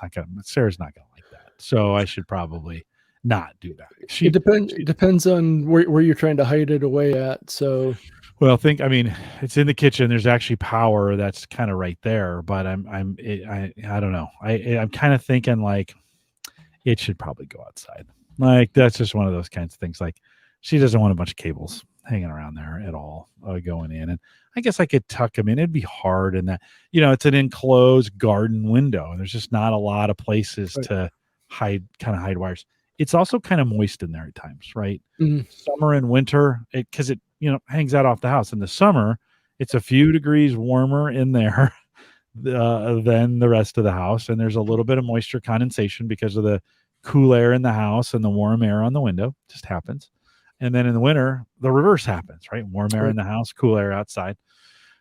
Sarah's not going to like that. So I should probably not do that. It depends on where you're trying to hide it away at. So, well, it's in the kitchen. There's actually power that's kind of right there, but I don't know. I'm kind of thinking like it should probably go outside. Like that's just one of those kinds of things. Like she doesn't want a bunch of cables hanging around there at all going in. And I guess I could tuck them in. It'd be hard in that, it's an enclosed garden window and there's just not a lot of places to hide wires. It's also kind of moist in there at times, right? Mm-hmm. Summer and winter, because it hangs out off the house. In the summer, it's a few degrees warmer in there than the rest of the house. And there's a little bit of moisture condensation because of the cool air in the house and the warm air on the window. It just happens. And then in the winter, the reverse happens, right? Warm air in the house, cool air outside.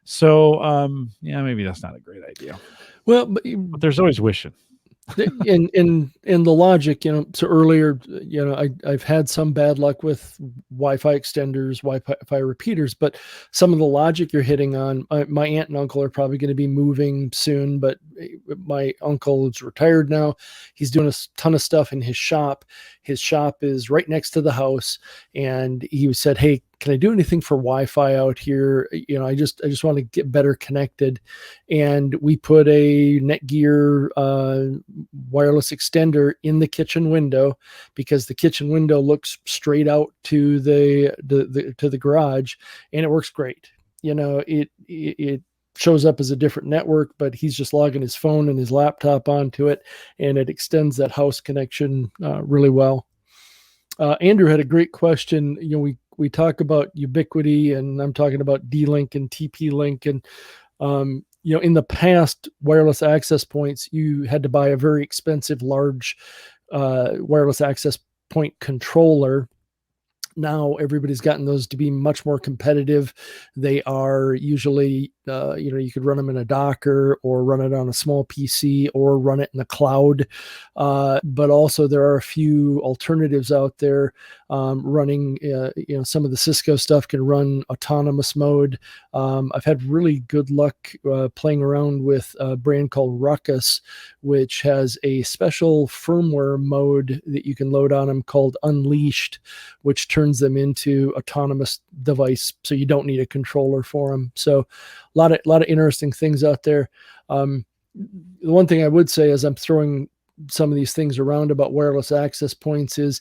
So, maybe that's not a great idea. Well, but there's always wishing. in the logic, so earlier, I've had some bad luck with Wi-Fi extenders, Wi-Fi repeaters, but some of the logic you're hitting on, my aunt and uncle are probably going to be moving soon, but my uncle is retired now. He's doing a ton of stuff in his shop. His shop is right next to the house. And he said, "Hey, can I do anything for Wi-Fi out here? I just want to get better connected." And we put a Netgear wireless extender in the kitchen window because the kitchen window looks straight out to the garage, and it works great. It shows up as a different network, but he's just logging his phone and his laptop onto it, and it extends that house connection really well. Andrew had a great question. We talk about ubiquity, and I'm talking about D-Link and TP-Link, and in the past, wireless access points, you had to buy a very expensive, large wireless access point controller. Now everybody's gotten those to be much more competitive. They are usually, you could run them in a Docker or run it on a small PC or run it in the cloud. But also there are a few alternatives out there running, some of the Cisco stuff can run autonomous mode. I've had really good luck playing around with a brand called Ruckus, which has a special firmware mode that you can load on them called Unleashed, which turns them into autonomous device, so you don't need a controller for them. So a lot of interesting things out there. The one thing I would say as I'm throwing some of these things around about wireless access points is,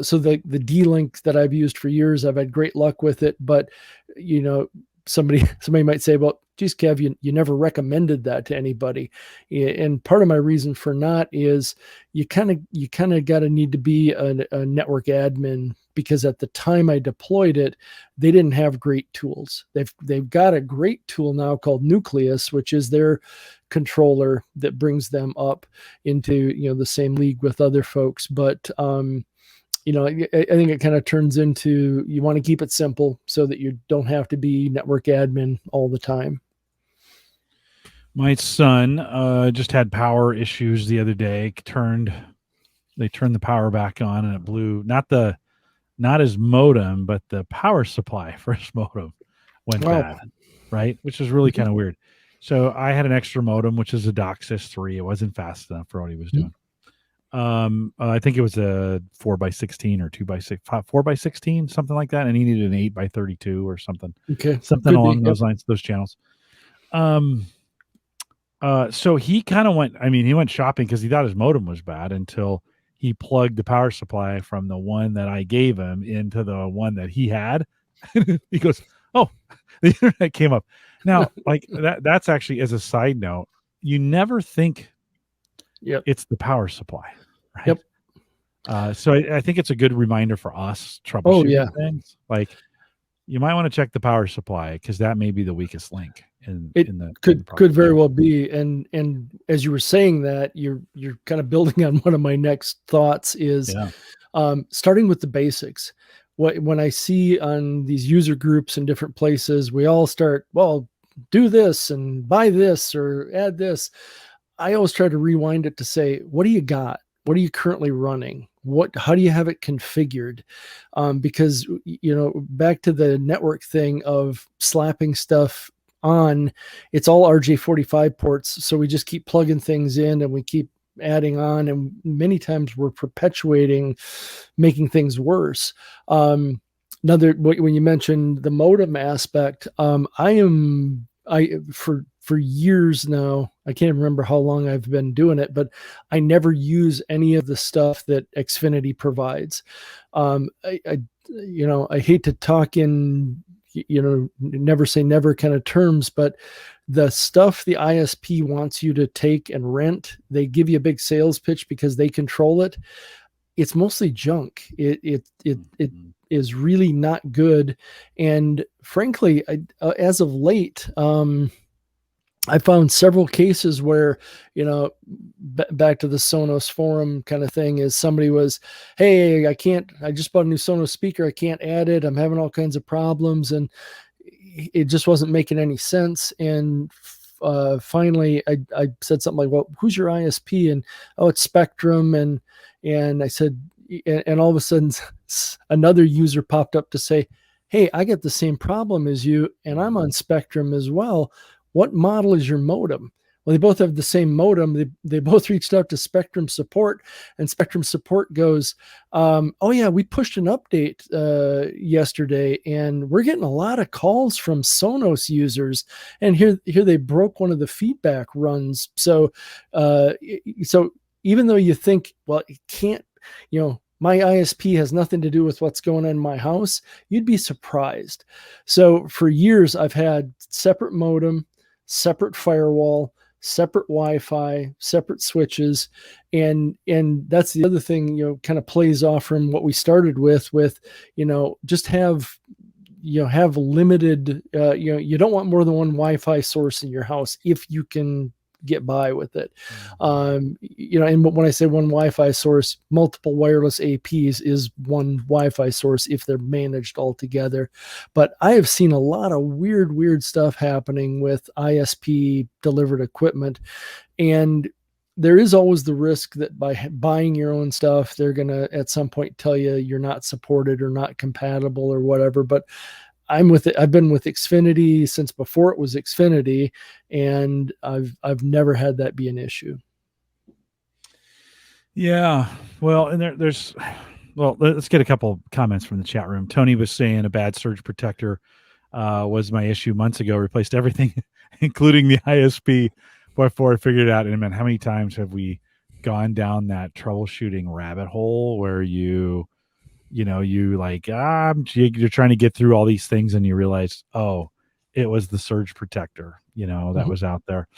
so the D-Link that I've used for years, I've had great luck with it, but somebody might say, well, geez, Kev, you never recommended that to anybody. And part of my reason for not is you kind of got to need to be a network admin, because at the time I deployed it, they didn't have great tools. They've got a great tool now called Nucleus, which is their controller that brings them up into, the same league with other folks. But, I think it kind of turns into, you want to keep it simple so that you don't have to be network admin all the time. My son just had power issues the other day. They turned the power back on, and it blew not his modem, but the power supply for his modem went bad, right? Which is really kind of weird. So I had an extra modem, which is a DOCSIS 3. It wasn't fast enough for what he was doing. I think it was a 4x16 or 2x6, 4x16, something like that, and he needed an 8x32 or something. Okay, something along those lines, those channels. So he kind of went. He went shopping because he thought his modem was bad until he plugged the power supply from the one that I gave him into the one that he had. He goes, "Oh, the internet came up." Now, like that's actually, as a side note, you never think it's the power supply, right? Yep. So I think it's a good reminder for us troubleshooting things. Like, you might want to check the power supply because that may be the weakest link. Could very well be. And as you were saying that, you're kind of building on one of my next thoughts is starting with the basics. When I see on these user groups in different places, we all start, well, do this and buy this or add this. I always try to rewind it to say, what do you got? What are you currently running? How do you have it configured? Because, back to the network thing of slapping stuff on, it's all RJ45 ports. So we just keep plugging things in and we keep adding on, and many times we're perpetuating, making things worse. When you mentioned the modem aspect, for years now, I can't remember how long I've been doing it, but I never use any of the stuff that Xfinity provides. I hate to talk in, never say never kind of terms, but the stuff the ISP wants you to take and rent, they give you a big sales pitch because they control it. It's mostly junk. It is really not good. And frankly, as of late, I found several cases where, back to the Sonos forum kind of thing, is somebody was, hey, I just bought a new Sonos speaker. I can't add it. I'm having all kinds of problems. And it just wasn't making any sense. And finally, I said something like, well, who's your ISP? And, oh, it's Spectrum. And I said, and all of a sudden another user popped up to say, hey, I got the same problem as you, and I'm on Spectrum as well. What model is your modem? Well, they both have the same modem. They both reached out to Spectrum support, and Spectrum support goes, oh yeah, we pushed an update yesterday, and we're getting a lot of calls from Sonos users. And here they broke one of the feedback runs. So even though you think, well, it can't, my ISP has nothing to do with what's going on in my house, you'd be surprised. So for years, I've had separate modem, separate firewall, separate Wi-Fi, separate switches. And that's the other thing, kind of plays off from what we started with, just have limited, you don't want more than one Wi-Fi source in your house if you can get by with it. And when I say one Wi-Fi source, multiple wireless APs is one Wi-Fi source if they're managed all together. But I have seen a lot of weird stuff happening with ISP delivered equipment. And there is always the risk that by buying your own stuff, they're going to at some point tell you you're not supported or not compatible or whatever. But I've been with Xfinity since before it was Xfinity, and I've never had that be an issue. Yeah. Well, and let's get a couple comments from the chat room. Tony was saying a bad surge protector was my issue months ago, replaced everything, including the ISP, before I figured it out. And man, how many times have we gone down that troubleshooting rabbit hole where you're trying to get through all these things and you realize, oh, it was the surge protector, that was out there.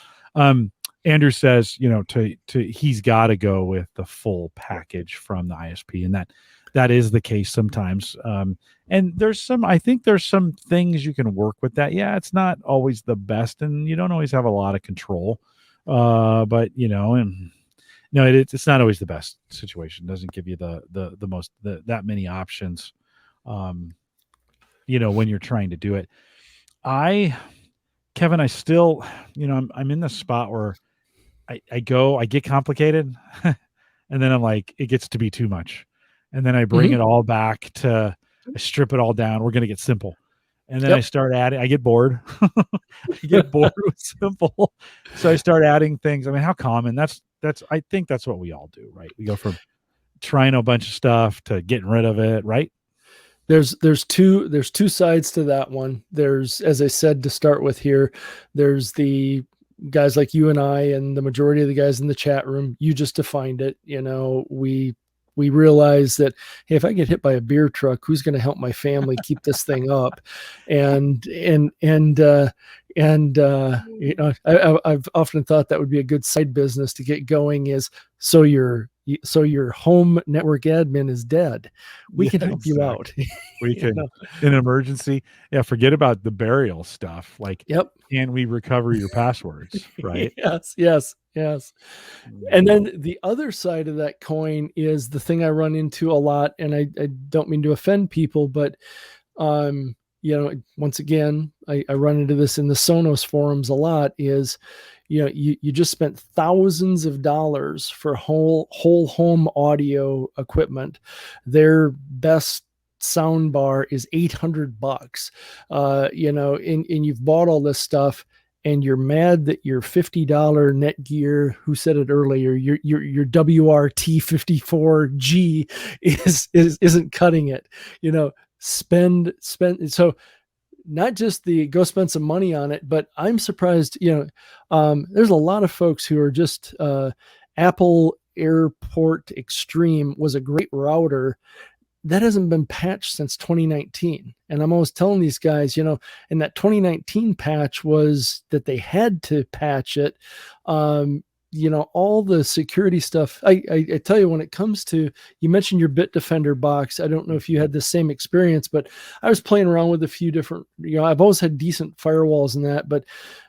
Andrew says, he's got to go with the full package from the ISP, and that is the case sometimes. And I think there's some things you can work with that. Yeah, it's not always the best, and you don't always have a lot of control. But no, it's not always the best situation. It doesn't give you the most that many options, when you're trying to do it. Kevin, I still, I'm in the spot where I get complicated, and then I'm like, it gets to be too much, and then I bring it all back I strip it all down. We're gonna get simple. And then I start adding, I get bored. I get bored with simple. So I start adding things. I mean, how common I think that's what we all do, right? We go from trying a bunch of stuff to getting rid of it, right? There's two sides to that one. There's, as I said to start with here, there's the guys like you and I, and the majority of the guys in the chat room. You just defined it. We realize that, hey, if I get hit by a beer truck, who's going to help my family keep this thing up? I've often thought that would be a good side business to get going. So your home network admin is dead. We can help you out. We can, in an emergency. Yeah, forget about the burial stuff. Like, can we recover your passwords? Right? Yes. And then the other side of that coin is the thing I run into a lot, and I don't mean to offend people, but once again, I run into this in the Sonos forums a lot, is you just spent thousands of dollars for whole home audio equipment. Their best sound bar is $800, and you've bought all this stuff, and you're mad that your $50 Netgear, who said it earlier, your WRT54G isn't cutting it. Spend. So not just the go spend some money on it, but I'm surprised. There's a lot of folks who are just Apple Airport Extreme was a great router that hasn't been patched since 2019. And I'm always telling these guys, and that 2019 patch was that they had to patch it. All the security stuff. I tell you, when it comes to, you mentioned your Bitdefender box. I don't know if you had the same experience, but I was playing around with a few different, I've always had decent firewalls in that, but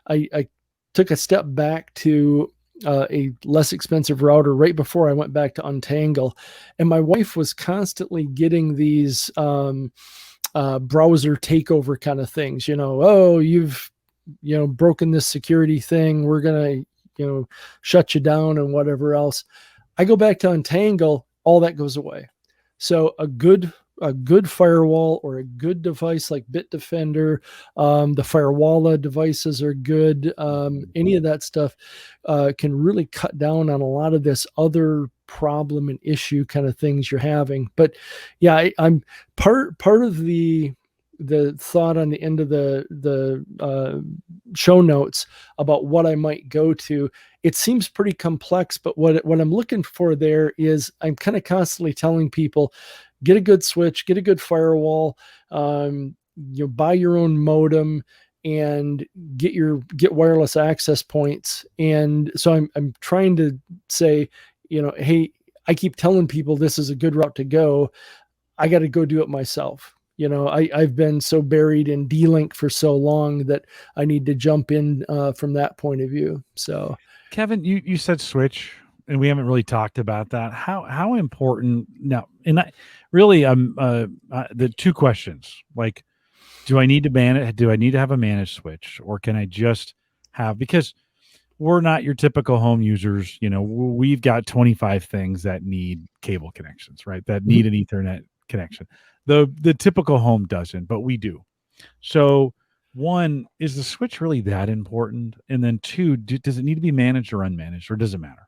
I took a step back to a less expensive router right before I went back to Untangle. And my wife was constantly getting these browser takeover kind of things, oh, you've, broken this security thing. We're going to, shut you down and whatever else. I go back to Untangle, all that goes away. So a good firewall or a good device like Bitdefender, the Firewalla devices are good. Any of that stuff can really cut down on a lot of this other problem and issue kind of things you're having. But yeah, I'm part of the thought on the end of the show notes about what I might go to. It seems pretty complex, but what I'm looking for there is I'm kind of constantly telling people, get a good switch, get a good firewall, buy your own modem and get wireless access points. And so I'm trying to say, hey, I keep telling people this is a good route to go. I got to go do it myself. I've been so buried in D-Link for so long that I need to jump in from that point of view. So, Kevin, you said switch, and we haven't really talked about that. How important now? And the two questions, like, do I need to manage? Do I need to have a managed switch, or can I just have, because we're not your typical home users. We've got 25 things that need cable connections, right? That need an Ethernet connection. The typical home doesn't, but we do. So, one, is the switch really that important? And then two, does it need to be managed or unmanaged, or does it matter?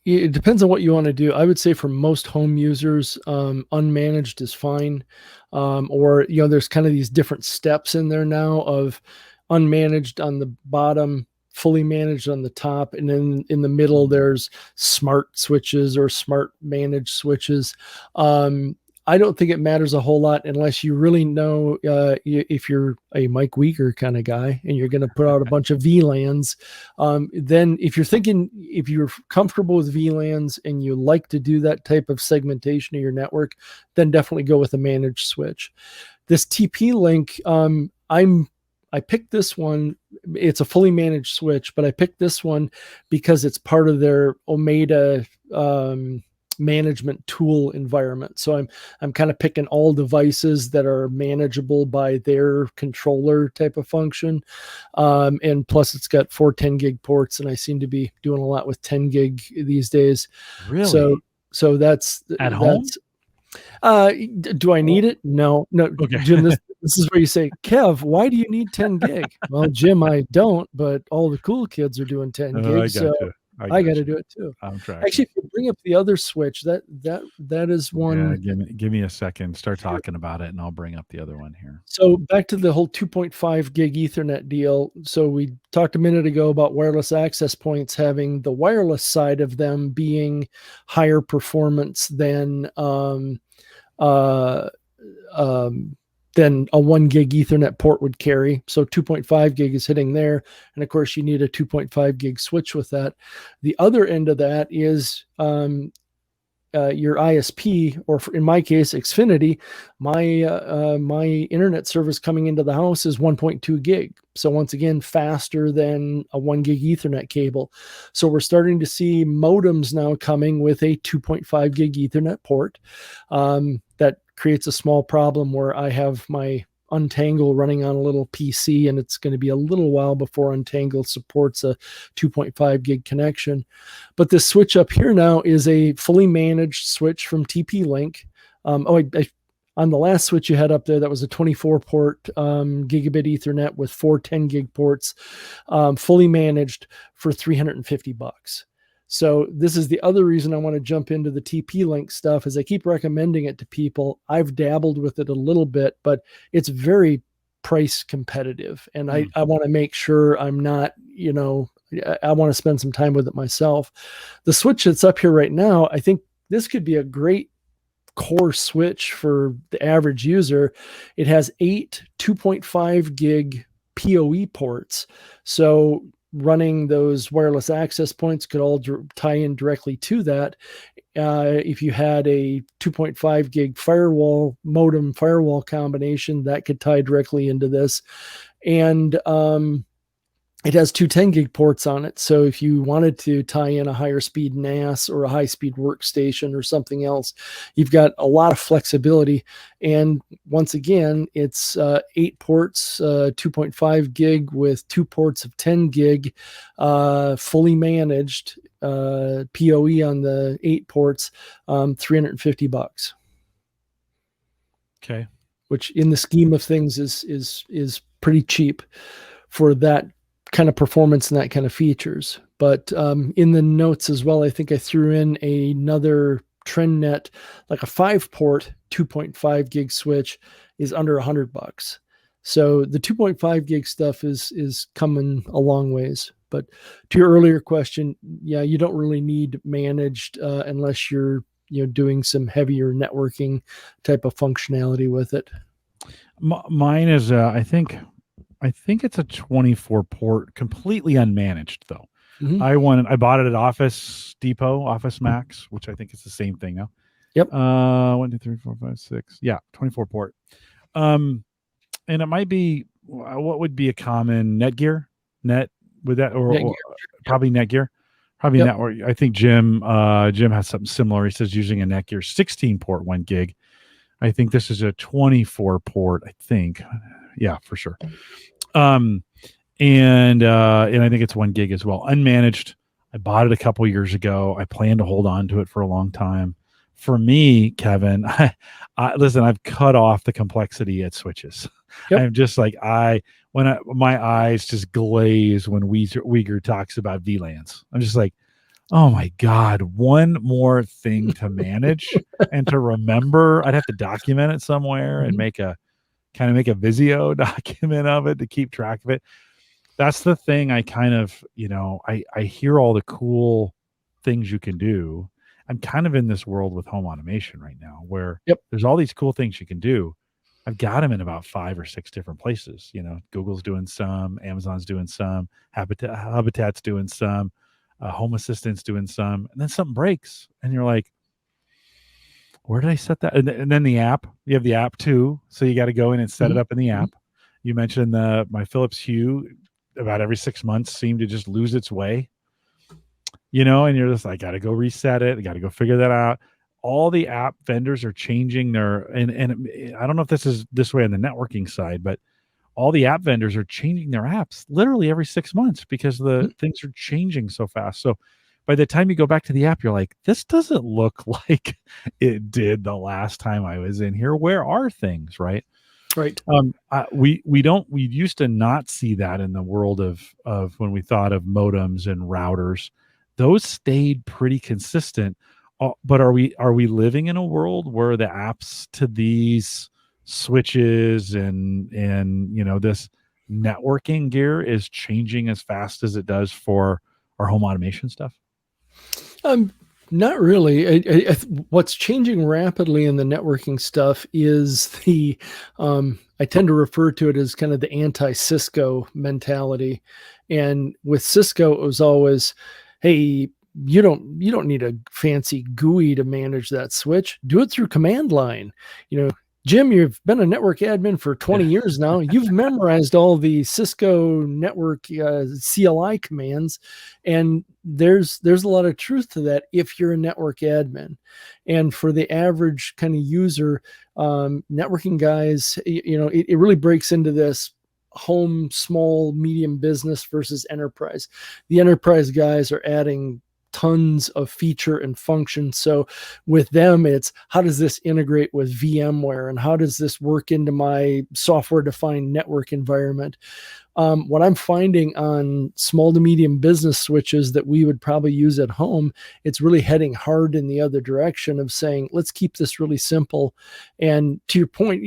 It depends on what you want to do. I would say for most home users, unmanaged is fine. Or, there's kind of these different steps in there now of unmanaged on the bottom, fully managed on the top, and then in the middle there's smart switches or smart managed switches. I don't think it matters a whole lot unless you really know if you're a Mike Wieger kind of guy and you're going to put out a bunch of VLANs. Then if you're comfortable with VLANs and you like to do that type of segmentation of your network, then definitely go with a managed switch. This TP-Link, I picked this one. It's a fully managed switch, but I picked this one because it's part of their Omeda management tool environment. So I'm kind of picking all devices that are manageable by their controller type of function. And plus it's got 4 10 gig ports, and I seem to be doing a lot with 10 gig these days. Really? So that's at home. Do I need it? No. Okay. Jim, this is where you say, Kev, why do you need 10 gig? Well, Jim, I don't, but all the cool kids are doing 10 gigs. I got to do it too. Actually, if you bring up the other switch, that is one. Yeah, give me a second. Start talking about it, and I'll bring up the other one here. So back to the whole 2.5 gig Ethernet deal. So we talked a minute ago about wireless access points having the wireless side of them being higher performance than a 1 gig Ethernet port would carry. So 2.5 gig is hitting there. And of course, you need a 2.5 gig switch with that. The other end of that is your ISP, or in my case, Xfinity. My internet service coming into the house is 1.2 gig. So once again, faster than a 1 gig Ethernet cable. So we're starting to see modems now coming with a 2.5 gig Ethernet port. That creates a small problem where I have my Untangle running on a little PC, and it's going to be a little while before Untangle supports a 2.5 gig connection. But this switch up here now is a fully managed switch from TP-Link. on the last switch you had up there, that was a 24 port gigabit Ethernet with 4 10 gig ports, fully managed for $350. So this is the other reason I want to jump into the TP-Link stuff, is I keep recommending it to people. I've dabbled with it a little bit, but it's very price competitive. And I want to make sure I'm not, I want to spend some time with it myself. The switch that's up here right now, I think this could be a great core switch for the average user. It has 8 2.5 gig PoE ports. So running those wireless access points could all tie in directly to that. If you had a 2.5 gig modem firewall combination, that could tie directly into this. And it has 2 10 gig ports on it. So if you wanted to tie in a higher speed NAS or a high speed workstation or something else, you've got a lot of flexibility. And once again, it's 8 ports, 2.5 gig with 2 ports of 10 gig, fully managed, PoE on the 8 ports, $350. Okay. Which in the scheme of things is pretty cheap for that kind of performance and that kind of features. But in the notes as well, I think I threw in another TrendNet, like a 5-port 2.5 gig switch is under $100. So the 2.5 gig stuff is coming a long ways. But to your earlier question, yeah, you don't really need managed unless you're doing some heavier networking type of functionality with it. Mine is I think it's a 24 port, completely unmanaged though. Mm-hmm. I bought it at Office Depot, Office Max, which I think is the same thing now. Yep. 1, 2, 3, 4, 5, 6. Yeah, 24 port. And it might be, what would be a common Netgear? With that, or probably Netgear. Probably network. I think Jim has something similar. He says using a Netgear 16 port 1 gig. I think this is a 24 port. I think, yeah, for sure. And I think it's 1 gig as well, unmanaged. I bought it a couple years ago. I plan to hold on to it for a long time. For me, Kevin, listen, I've cut off the complexity at switches. Yep. I'm just like, my eyes just glaze when Wieger talks about VLANs. I'm just like, oh my God, one more thing to manage and to remember. I'd have to document it somewhere and make a Visio document of it to keep track of it. That's the thing. I kind of, I hear all the cool things you can do. I'm kind of in this world with home automation right now where there's all these cool things you can do. I've got them in about 5 or 6 different places. Google's doing some, Amazon's doing some, Habitat's doing some, Home Assistant's doing some, and then something breaks, and you're like, where did I set that? And then the app, you have the app too, so you got to go in and set it up in the app. You mentioned my Philips Hue about every 6 months seemed to just lose its way, and you're just like, got to go reset it. I got to go figure that out. All the app vendors are changing and I don't know if this is this way on the networking side, but all the app vendors are changing their apps literally every 6 months because the things are changing so fast. So by the time you go back to the app, you're like, this doesn't look like it did the last time I was in here. Where are things? Right. Right. We used to not see that in the world of when we thought of modems and routers. Those stayed pretty consistent. But are we living in a world where the apps to these switches and this networking gear is changing as fast as it does for our home automation stuff? Not really. What's changing rapidly in the networking stuff is I tend to refer to it as kind of the anti-Cisco mentality. And with Cisco, it was always, hey, you don't need a fancy GUI to manage that switch. Do it through command line. Jim, you've been a network admin for 20 years now. You've memorized all the Cisco network CLI commands, and there's a lot of truth to that if you're a network admin. And for the average kind of user, networking guys, it really breaks into this home, small, medium business versus enterprise. The enterprise guys are adding tons of feature and function. So with them, it's how does this integrate with VMware, and how does this work into my software-defined network environment? What I'm finding on small to medium business switches that we would probably use at home, it's really heading hard in the other direction of saying, let's keep this really simple. And to your point,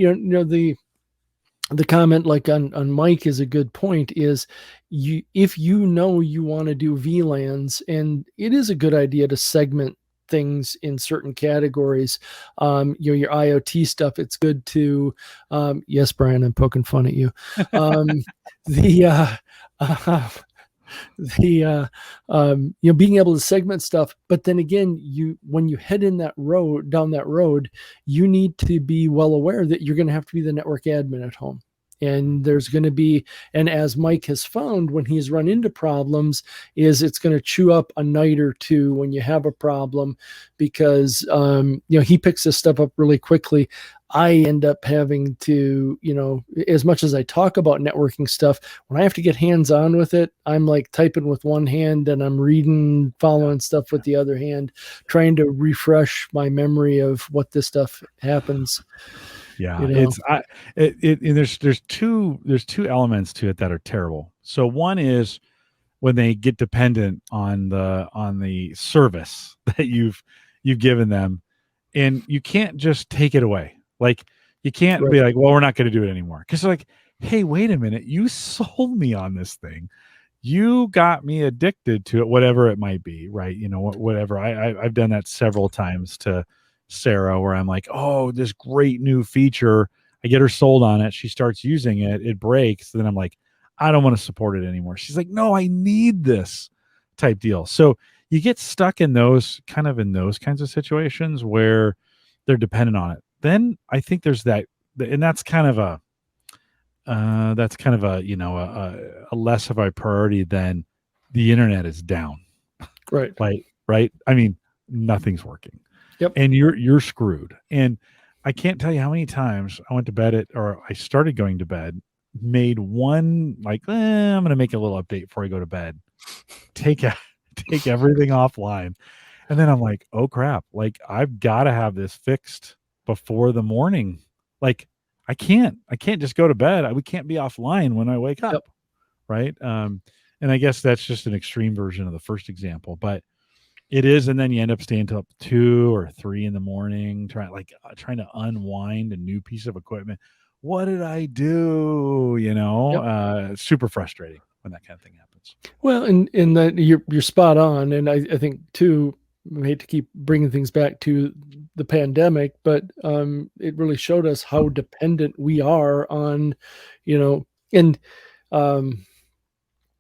the comment like on Mike is a good point, is if you know you want to do VLANs, and it is a good idea to segment things in certain categories, your IoT stuff, it's good to yes, Brian, I'm poking fun at you. Being able to segment stuff, but then again, when you head down that road, you need to be well aware that you're going to have to be the network admin at home. And there's going to be, and as Mike has found when he's run into problems, is it's going to chew up a night or two when you have a problem, because he picks this stuff up really quickly. I end up having to, as much as I talk about networking stuff, when I have to get hands-on with it, I'm like typing with one hand and I'm following stuff with the other hand, trying to refresh my memory of what this stuff happens. Yeah, there's two elements to it that are terrible. So one is when they get dependent on the service that you've given them, and you can't just take it away. Like you can't be like, well, we're not going to do it anymore, because they're like, hey, wait a minute, you sold me on this thing, you got me addicted to it, whatever it might be, right? Whatever. I've done that several times to Sarah, where I'm like, oh, this great new feature, I get her sold on it, she starts using it, it breaks, then I'm like, I don't want to support it anymore. She's like, no, I need this type deal. So you get stuck in those kinds of situations where they're dependent on it. Then I think there's that, and that's kind of a less of a priority than the internet is down. Right. Right. I mean, nothing's working. Yep. And you're screwed. And I can't tell you how many times I went to bed I started going to bed, made one I'm going to make a little update before I go to bed, take everything offline. And then I'm like, oh crap, like I've got to have this fixed before the morning. Like I can't just go to bed. We can't be offline when I wake up. Yep. Right. And I guess that's just an extreme version of the first example, but it is. And then you end up staying till 2 or 3 in the morning, trying to unwind a new piece of equipment. What did I do? It's super frustrating when that kind of thing happens. Well, and that you're spot on. And I think too, I hate to keep bringing things back to the pandemic, but it really showed us how dependent we are on, and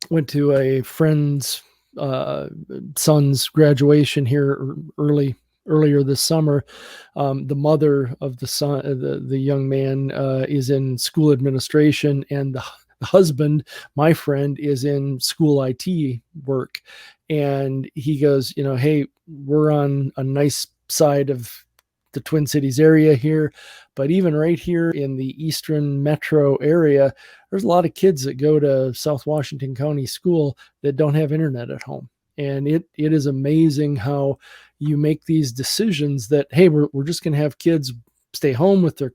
went to a friend's son's graduation here earlier this summer. The mother of the son, the young man, is in school administration, and the husband, my friend, is in school IT work. And he goes, hey, we're on a nice side of the Twin Cities area here, but even right here in the Eastern Metro area, there's a lot of kids that go to South Washington County School that don't have internet at home. And it is amazing how you make these decisions that, hey, we're just going to have kids stay home with their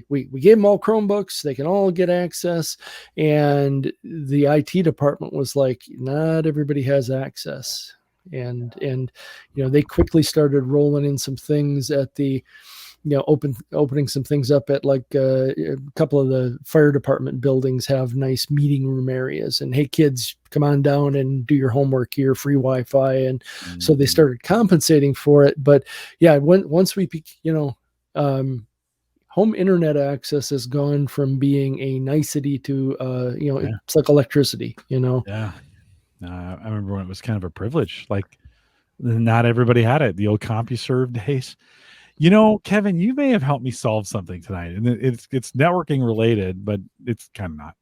we gave them all Chromebooks, they can all get access. And the IT department was like, not everybody has access. And they quickly started rolling in some things at the opening some things up at like a couple of the fire department buildings have nice meeting room areas, and hey, kids, come on down and do your homework here, free Wi-Fi. And so they started compensating for it. But yeah, once we home internet access has gone from being a nicety to it's like electricity. Yeah. I remember when it was kind of a privilege. Like, not everybody had it. The old CompuServe days. Kevin, you may have helped me solve something tonight, and it's networking related, but it's kind of not.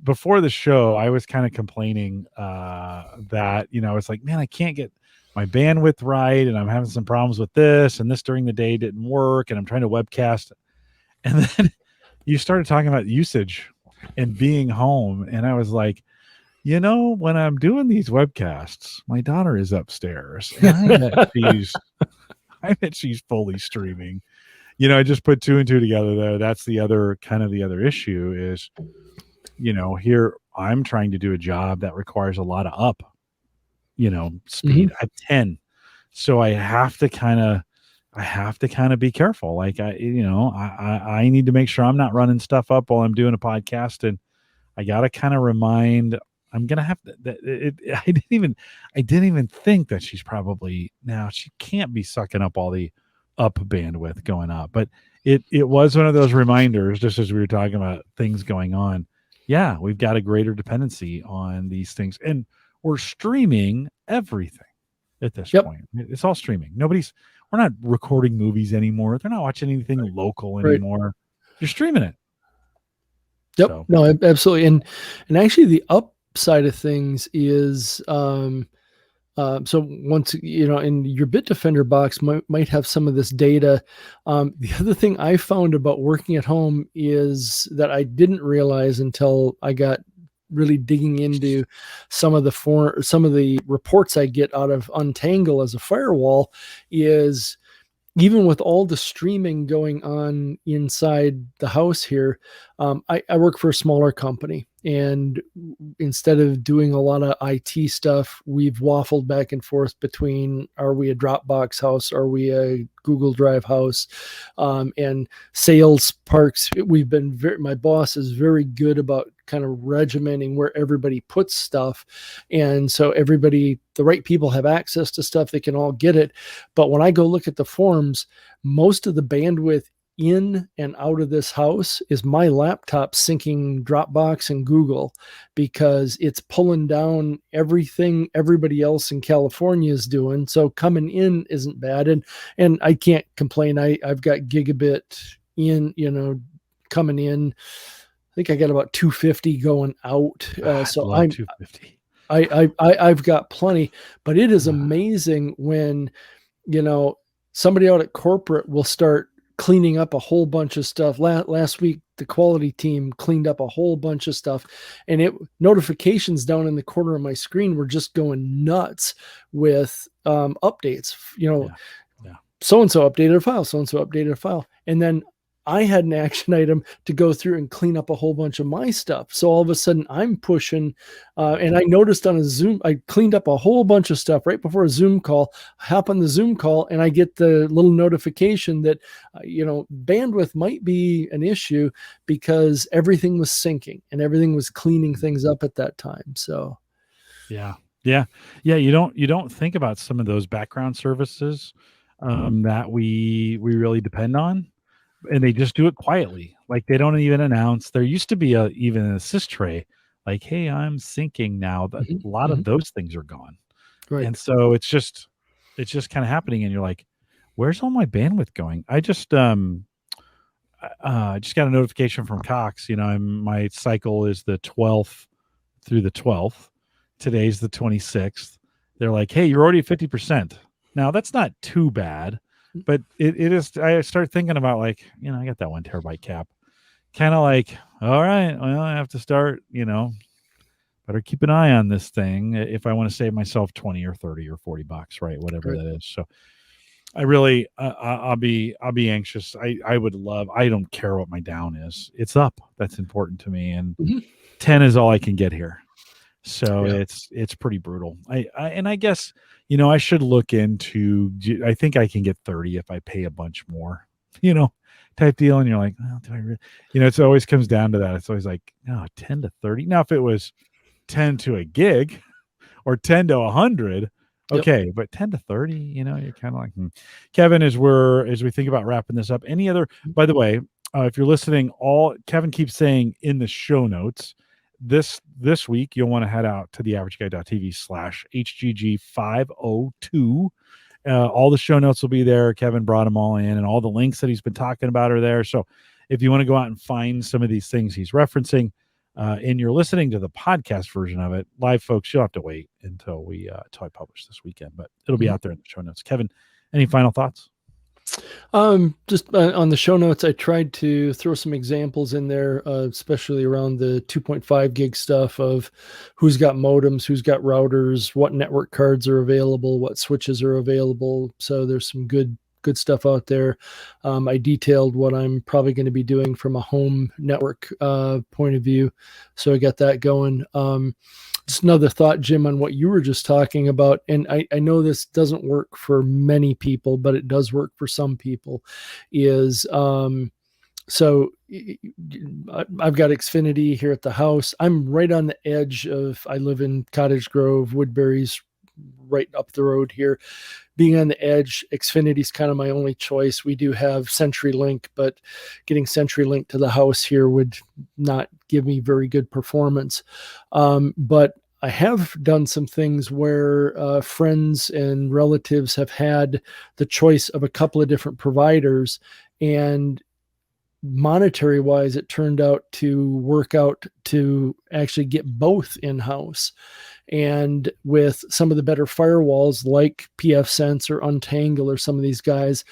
Before the show, I was kind of complaining that it's like, man, I can't get my bandwidth right, and I'm having some problems with this, and this during the day didn't work, and I'm trying to webcast. And then you started talking about usage and being home, and I was like, when I'm doing these webcasts, my daughter is upstairs, and I bet she's fully streaming. I just put two and two together there. That's the other issue is, here I'm trying to do a job that requires a lot of up, speed. Mhm. I'm 10. So I have to kind of be careful. Like I need to make sure I'm not running stuff up while I'm doing a podcast, and I got to kind of remind. I'm gonna have to. I didn't even think that she's probably now. She can't be sucking up all the up bandwidth going up, but it was one of those reminders. Just as we were talking about things going on, yeah, we've got a greater dependency on these things, and we're streaming everything at this Yep. point. It's all streaming. We're not recording movies anymore. They're not watching anything local Right. anymore. You're streaming it. Yep. So. No, absolutely. And actually the upside of things is, so once, in your Bitdefender box might have some of this data. The other thing I found about working at home is that I didn't realize until I got really digging into some of the reports I get out of Untangle as a firewall is, even with all the streaming going on inside the house here, I work for a smaller company. And instead of doing a lot of IT stuff, we've waffled back and forth between, are we a Dropbox house? Are we a Google Drive house? And sales parks, my boss is very good about kind of regimenting where everybody puts stuff. And so the right people have access to stuff, they can all get it. But when I go look at the forums, most of the bandwidth in and out of this house is my laptop syncing Dropbox and Google, because it's pulling down everything everybody else in California is doing. So coming in isn't bad. And I can't complain. I've got gigabit in, coming in. I think I got about 250 going out. So I'm 250. I've got plenty, but it is amazing when, somebody out at corporate will start cleaning up a whole bunch of stuff. Last week, the quality team cleaned up a whole bunch of stuff, and notifications down in the corner of my screen were just going nuts with updates. So-and-so updated a file, so-and-so updated a file. And then I had an action item to go through and clean up a whole bunch of my stuff. So all of a sudden I'm pushing, and I noticed on a Zoom, I cleaned up a whole bunch of stuff right before a Zoom call. I hop on the Zoom call and I get the little notification that, bandwidth might be an issue because everything was syncing and everything was cleaning things up at that time. So, yeah. You don't think about some of those background services that we really depend on. And they just do it quietly. Like they don't even announce. There used to be even an assist tray, like, hey, I'm syncing now. But a lot of those things are gone. Right. And so it's just kind of happening. And you're like, where's all my bandwidth going? I just got a notification from Cox. My cycle is the 12th through the 12th. Today's the 26th. They're like, hey, you're already at 50%. Now that's not too bad. But it is. I start thinking about I got that 1 terabyte cap. Kind of like, all right, well, I have to start. Better keep an eye on this thing if I want to save myself 20 or 30 or $40, right? Whatever that is. So, I really, I'll be anxious. I would love. I don't care what my down is. It's up. That's important to me. And 10 is all I can get here. So it's pretty brutal. I guess, I should look into, I think I can get 30 if I pay a bunch more, type deal. And you're like, well, do I really, it always comes down to that. It's always like, no, 10 to 30. Now, if it was 10 to a gig or 10 to 100, okay. But 10 to 30, you're kind of like, Kevin, as we think about wrapping this up, any other, by the way, if you're listening, Kevin keeps saying in the show notes, this week, you'll want to head out to theaverageguy.tv/HGG502. All the show notes will be there. Kevin brought them all in, and all the links that he's been talking about are there. So if you want to go out and find some of these things he's referencing, and you're listening to the podcast version of it, live folks, you'll have to wait until I publish this weekend, but it'll be out there in the show notes. Kevin, any final thoughts? Just on the show notes, I tried to throw some examples in there, especially around the 2.5 gig stuff of who's got modems, who's got routers, what network cards are available, what switches are available. So there's some good stuff out there. I detailed what I'm probably going to be doing from a home network point of view. So I got that going. Just another thought, Jim, on what you were just talking about. And I know this doesn't work for many people, but it does work for some people, is so I've got Xfinity here at the house. I'm right on the edge of, I live in Cottage Grove, Woodbury's right up the road here. Being on the edge, Xfinity is kind of my only choice. We do have CenturyLink, but getting CenturyLink to the house here would not give me very good performance. But I have done some things where friends and relatives have had the choice of a couple of different providers, and monetary wise, it turned out to work out to actually get both in-house. And with some of the better firewalls like pfSense or Untangle or some of these guys,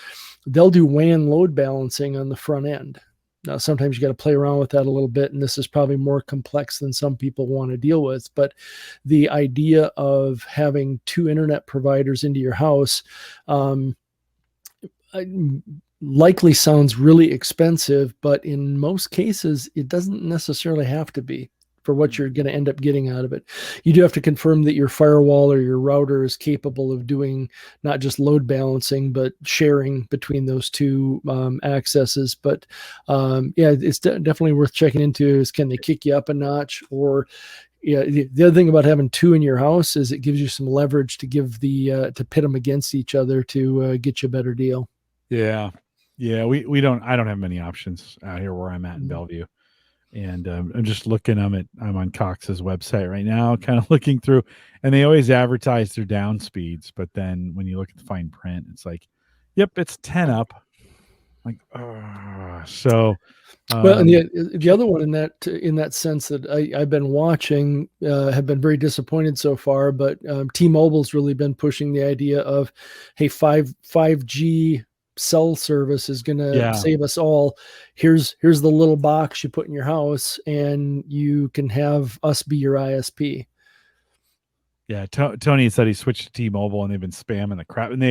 they'll do WAN load balancing on the front end. Now, sometimes you got to play around with that a little bit, and this is probably more complex than some people want to deal with. But the idea of having two internet providers into your house likely sounds really expensive, but in most cases, it doesn't necessarily have to be for what you're going to end up getting out of it. You do have to confirm that your firewall or your router is capable of doing not just load balancing, but sharing between those two accesses. But yeah, it's definitely worth checking into is, can they kick you up a notch? Or yeah, the other thing about having two in your house is it gives you some leverage to give to pit them against each other to get you a better deal. Yeah. Yeah. I don't have many options out here where I'm at in Bellevue. And I'm just looking. I'm on Cox's website right now, kind of looking through, and they always advertise their down speeds. But then when you look at the fine print, it's like, yep, it's 10 up. Like, so. Well, and the other one in that sense that I've been watching have been very disappointed so far, but T-Mobile's really been pushing the idea of, hey, 5G cell service is going to save us all. Here's the little box you put in your house, and you can have us be your ISP. Yeah, Tony said he switched to T-Mobile, and they've been spamming the crap, and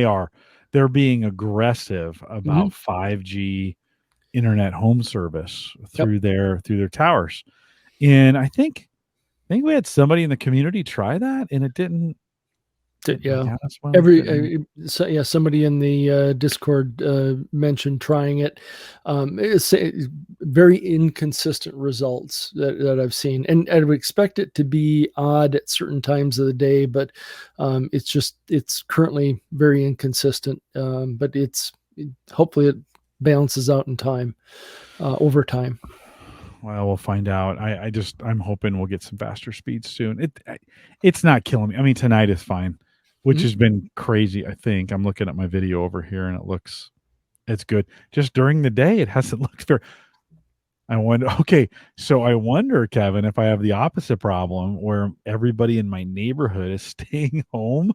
they're being aggressive about 5G internet home service through their towers. And I think we had somebody in the community try that, and it didn't. Yeah, somebody in the Discord mentioned trying it. It's very inconsistent results that I've seen, and I would expect it to be odd at certain times of the day, but it's currently very inconsistent. But hopefully it balances out in time, over time. Well, we'll find out. I'm hoping we'll get some faster speeds soon. It's not killing me. I mean, tonight is fine, which has been crazy. I think I'm looking at my video over here, and it's good. Just during the day, it hasn't looked very. I wonder, Kevin, if I have the opposite problem where everybody in my neighborhood is staying home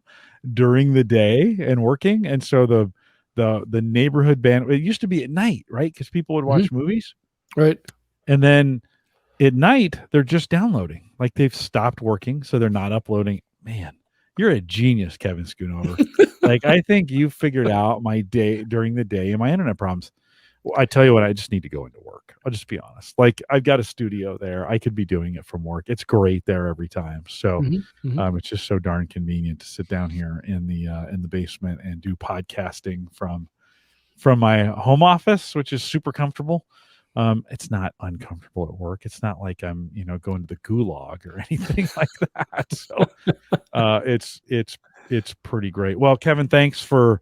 during the day and working, and so the neighborhood band. It used to be at night, right? Because people would watch movies, right? And then at night, they're just downloading. Like they've stopped working, so they're not uploading. Man, you're a genius, Kevin Schoonover. Like, I think you figured out my day during the day and my internet problems. Well, I tell you what, I just need to go into work. I'll just be honest. Like, I've got a studio there. I could be doing it from work. It's great there every time. So it's just so darn convenient to sit down here in the basement and do podcasting from my home office, which is super comfortable. It's not uncomfortable at work. It's not like I'm, going to the gulag or anything like that. So it's pretty great. Well, Kevin, thanks for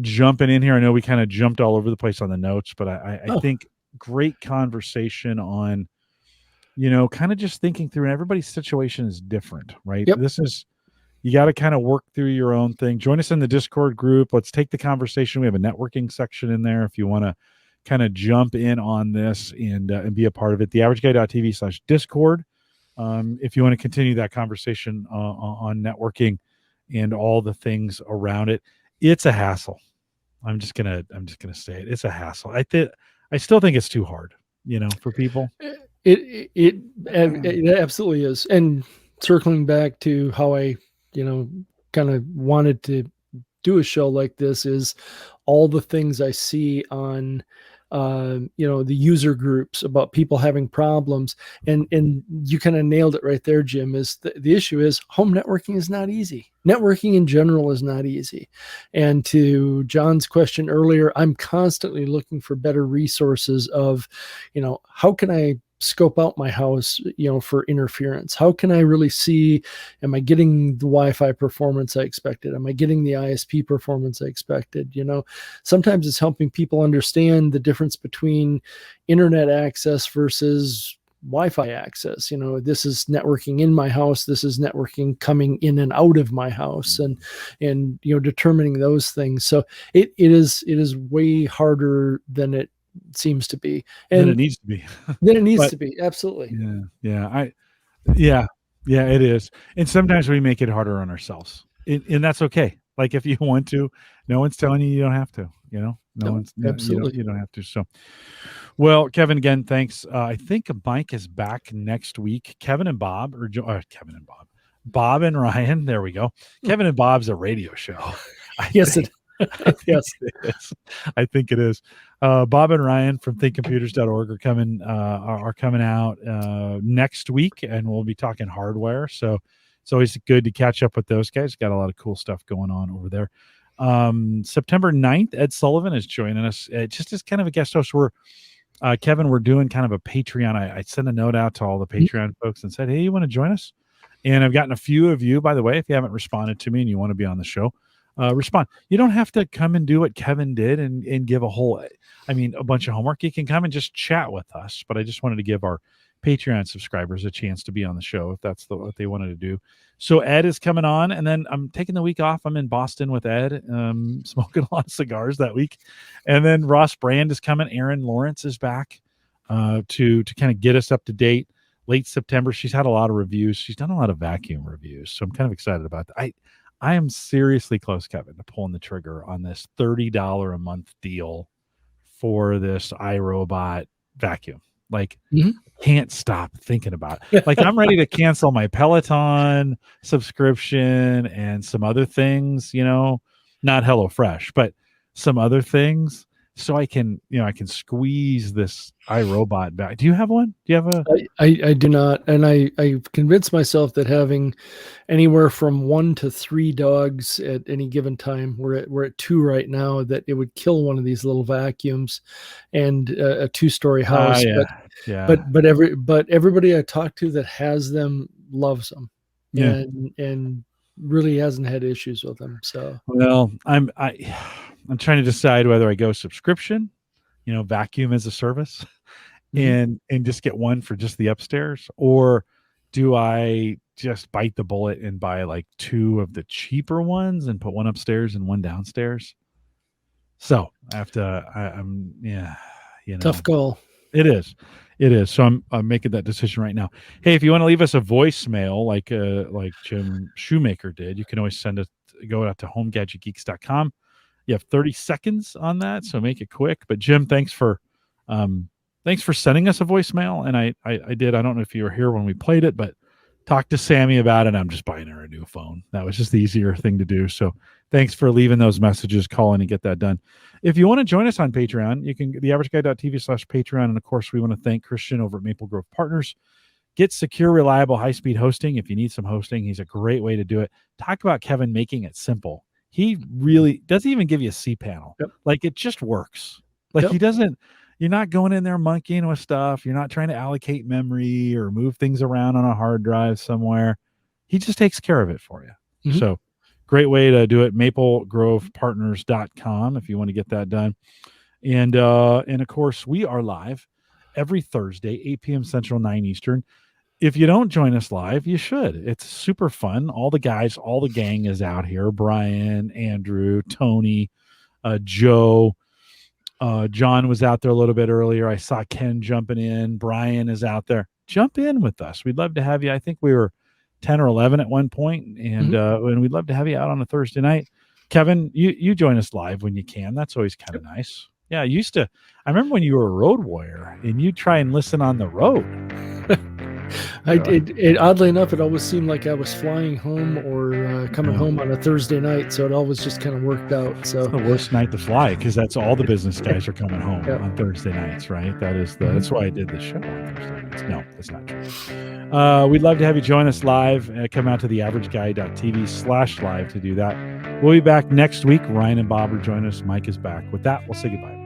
jumping in here. I know we kind of jumped all over the place on the notes, but I think great conversation on, kind of just thinking through, and everybody's situation is different, right? Yep. You got to kind of work through your own thing. Join us in the Discord group. Let's take the conversation. We have a networking section in there if you want to kind of jump in on this and be a part of it. TheAverageGuy.tv/Discord. If you want to continue that conversation on networking and all the things around it. It's a hassle. I'm just gonna say it. It's a hassle. I still think it's too hard, for people. It absolutely is. And circling back to how I, kind of wanted to do a show like this is all the things I see on the user groups about people having problems, and you kind of nailed it right there, Jim. Is the issue is home networking is not easy. Networking in general is not easy. And to John's question earlier, I'm constantly looking for better resources of, how can I scope out my house, for interference? How can I really see, am I getting the Wi-Fi performance I expected? Am I getting the ISP performance I expected? Sometimes it's helping people understand the difference between internet access versus Wi-Fi access. This is networking in my house. This is networking coming in and out of my house, and determining those things. So it is way harder than it seems to be, and it needs to be. Then it needs to be. Absolutely. Yeah, it is. And sometimes we make it harder on ourselves, and that's okay. Like if you want to, no one's telling you don't have to. Absolutely. You don't have to. So, well, Kevin, again, thanks. I think Mike is back next week. Kevin and Bob, Bob and Ryan. There we go. Kevin and Bob's a radio show. Yes. Yes, it is. I think it is. Bob and Ryan from thinkcomputers.org are coming out next week, and we'll be talking hardware. So it's always good to catch up with those guys. Got a lot of cool stuff going on over there. September 9th, Ed Sullivan is joining us just as kind of a guest host. Kevin, we're doing kind of a Patreon. I sent a note out to all the Patreon folks and said, hey, you want to join us? And I've gotten a few of you, by the way, if you haven't responded to me and you want to be on the show, respond. You don't have to come and do what Kevin did and give a bunch of homework. You can come and just chat with us, but I just wanted to give our Patreon subscribers a chance to be on the show if that's what they wanted to do. So Ed is coming on, and then I'm taking the week off. I'm in Boston with Ed, smoking a lot of cigars that week. And then Ross Brand is coming. Aaron Lawrence is back to kind of get us up to date. Late September, she's had a lot of reviews. She's done a lot of vacuum reviews, so I'm kind of excited about that. I am seriously close, Kevin, to pulling the trigger on this $30 a month deal for this iRobot vacuum. Like, can't stop thinking about it. Like, I'm ready to cancel my Peloton subscription and some other things, not HelloFresh, but some other things, so I can squeeze this iRobot back. Do you have one? Do you have a? I do not, and I convinced myself that having anywhere from 1 to 3 dogs at any given time, we're at 2 right now, that it would kill one of these little vacuums, and a 2-story house. But everybody I talk to that has them loves them, and really hasn't had issues with them. So well, I'm trying to decide whether I go subscription, vacuum as a service, and just get one for just the upstairs, or do I just bite the bullet and buy like 2 of the cheaper ones and put one upstairs and one downstairs? So I have to, tough call. It is. So I'm making that decision right now. Hey, if you want to leave us a voicemail like Jim Shoemaker did, you can always go out to homegadgetgeeks.com. You have 30 seconds on that, so make it quick. But Jim, thanks for sending us a voicemail. And I did. I don't know if you were here when we played it, but talked to Sammy about it. I'm just buying her a new phone. That was just the easier thing to do. So thanks for leaving those messages, calling and get that done. If you want to join us on Patreon, you can theaverageguy.tv/Patreon. And of course, we want to thank Christian over at Maple Grove Partners. Get secure, reliable, high-speed hosting. If you need some hosting, he's a great way to do it. Talk about Kevin making it simple. He really doesn't even give you a cPanel. Yep. Like, it just works. Like, he doesn't, you're not going in there monkeying with stuff. You're not trying to allocate memory or move things around on a hard drive somewhere. He just takes care of it for you. So great way to do it. MapleGrovePartners.com if you want to get that done. And of course, we are live every Thursday, 8 p.m. Central, 9 Eastern. If you don't join us live, you should. It's super fun. All the guys, all the gang is out here. Brian, Andrew, Tony, Joe. John was out there a little bit earlier. I saw Ken jumping in. Brian is out there. Jump in with us. We'd love to have you. I think we were 10 or 11 at one point, and we'd love to have you out on a Thursday night. Kevin, you join us live when you can. That's always kind of nice. Yeah, I remember when you were a road warrior and you try and listen on the road. It oddly enough, it always seemed like I was flying home or coming home on a Thursday night, so it always just kind of worked out. So it's the worst night to fly because that's all the business guys are coming home on Thursday nights, right? That's why I did the show on Thursday nights. No, that's not true. We'd love to have you join us live. Come out to theaverageguy.tv/live to do that. We'll be back next week. Ryan and Bob are joining us. Mike is back. With that, we'll say goodbye.